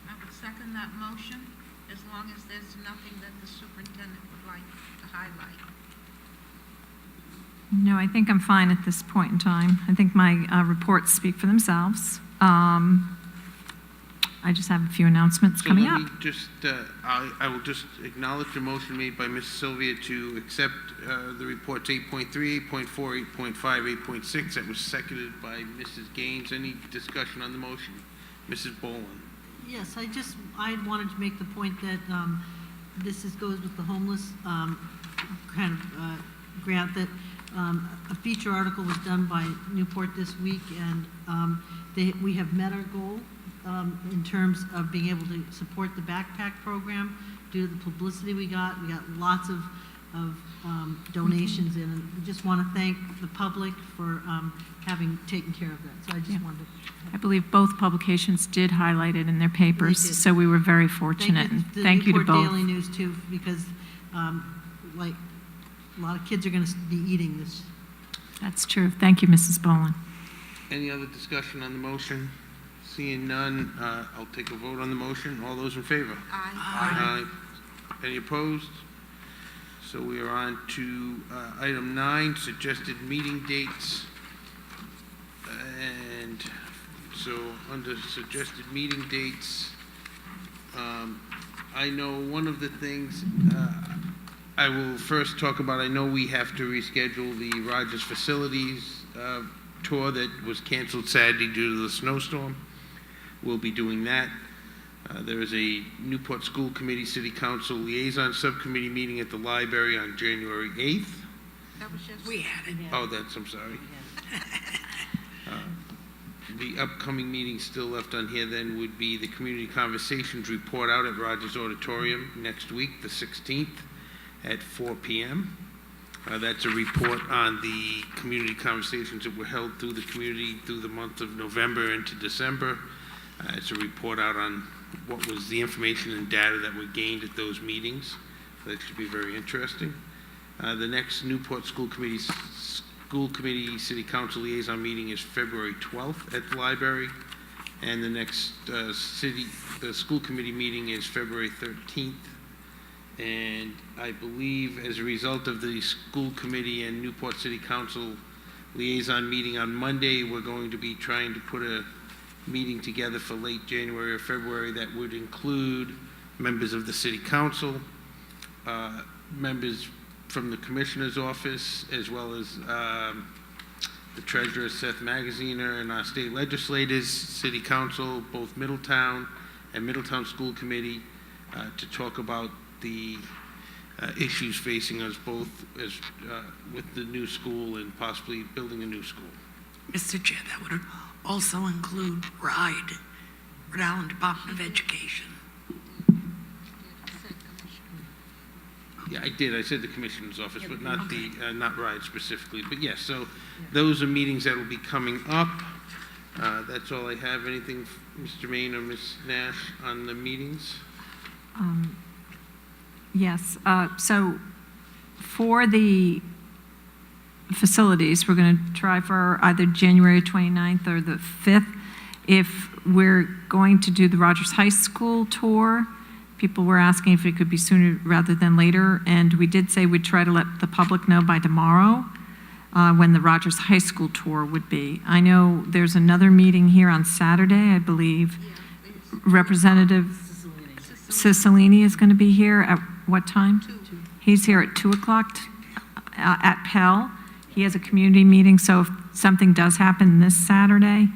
I would second that motion, as long as there's nothing that the superintendent would like to highlight. No, I think I'm fine at this point in time. I think my reports speak for themselves. I just have a few announcements So coming let up. me just, I will just acknowledge the motion made by Ms. Sylvia to accept the reports 8.3, 8.4, 8.5, 8.6. That was seconded by Mrs. Gaines. Any discussion on the motion? Mrs. Boland. Yes, I wanted to make the point that goes with the homeless kind of grant, that a feature article was done by Newport this week, and we have met our goal in terms of being able to support the backpack program due to the publicity we got. We got lots of donations in, and we just want to thank the public for having taken care of that. So I just wanted to. I believe both publications did highlight it in their papers, They did. so we were very fortunate, and thank you to Newport both. Daily News too, because like a lot of kids are going to be eating this. That's true. Thank you, Mrs. Boland. Any other discussion on the motion? Seeing none, I'll take a vote on the motion. All those in favor? Aye. Any opposed? So we are on to item 9, suggested meeting dates. And so under suggested meeting dates, I know one of the things I will first talk about, I know we have to reschedule the Rogers Facilities tour that was canceled Saturday due to the snowstorm. We'll be doing that. There is a Newport School Committee City Council Liaison Subcommittee meeting at the library on January 8th. That was just. We had it. Oh, I'm sorry. The upcoming meeting still left on here then would be the Community Conversations report out at Rogers Auditorium next week, the 16th, at 4 p.m. That's a report on the community conversations that were held through the community through the month of November into December. It's a report out on what was the information and data that were gained at those meetings. That should be very interesting. The next Newport School Committee City Council Liaison meeting is February 12th at the library. And the next the school committee meeting is February 13th. And I believe as a result of the school committee and Newport City Council liaison meeting on Monday, we're going to be trying to put a meeting together for late January or February that would include members of the city council, members from the commissioner's office, as well as the treasurer, Seth Magaziner, and our state legislators, city council, both Middletown and Middletown School Committee, to talk about the issues facing us both as with the new school and possibly building a new school. Mr. Chair, that would also include Rhode Island Department of Education. did, I said the Commissioner's Office, but not the, not RIDE specifically. But yes, so those are meetings that will be coming up. That's all I have. Anything, Mr. Main or Ms. Nash, on the meetings? Yes, so for the facilities, we're going to try for either January 29th or the 5th. If we're going to do the Rogers High School tour, people were asking if it could be sooner rather than later, and we did say we'd try to let the public know by tomorrow when the Rogers High School tour would be. I know there's another meeting here on Saturday, I believe. Representative Cicilline is going to be here at what time? 2. He's here at 2 o'clock at Pell. He has a community meeting, so if something does happen this Saturday,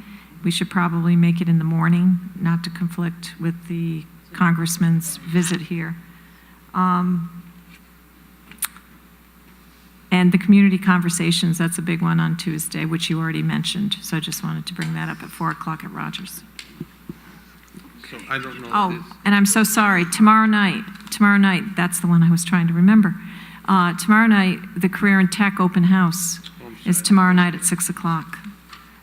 we should probably make it in the morning, not to conflict with the Congressman's visit here. And the community conversations, that's a big one on Tuesday, which you already mentioned. So I just wanted to bring that up at 4 o'clock at Rogers. So I don't know. Oh, and I'm so sorry. Tomorrow night, that's the one I was trying to remember. Tomorrow night, the Career and Tech Open House is tomorrow night at 6 o'clock.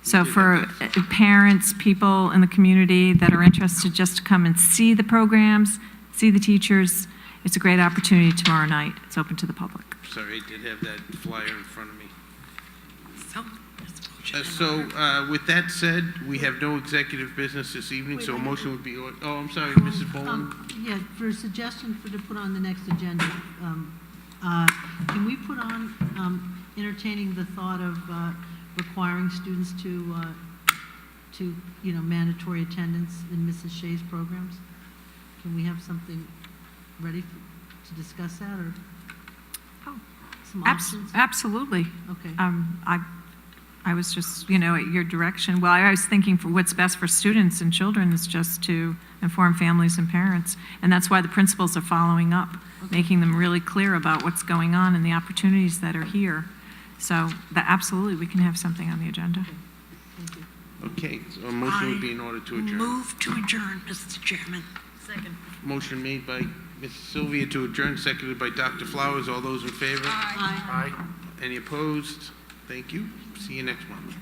So for parents, people in the community that are interested just to come and see the programs, see the teachers, it's a great opportunity tomorrow night. It's open to the public. Sorry, I did have that flyer in front of me. So, With that said, we have no executive business this evening, so a motion would be, oh, I'm sorry, Mrs. Boland. Yeah, for a suggestion to put on the next agenda, can we put on entertaining the thought of requiring students to mandatory attendance in Mrs. Shea's programs? Can we have something ready to discuss that, or some options? Absolutely. Okay. I was just, at your direction. Well, I was thinking for what's best for students and children is just to inform families and parents. And that's why the principals are following up, making them really clear about what's going on and the opportunities that are here. So absolutely, we can have something on the agenda. Okay, so a motion would be in order to adjourn. Move to adjourn, Mr. Chairman. Second. Motion made by Mrs. Sylvia to adjourn, seconded by Dr. Flowers. All those in favor? Aye. Any opposed? Thank you. See you next month.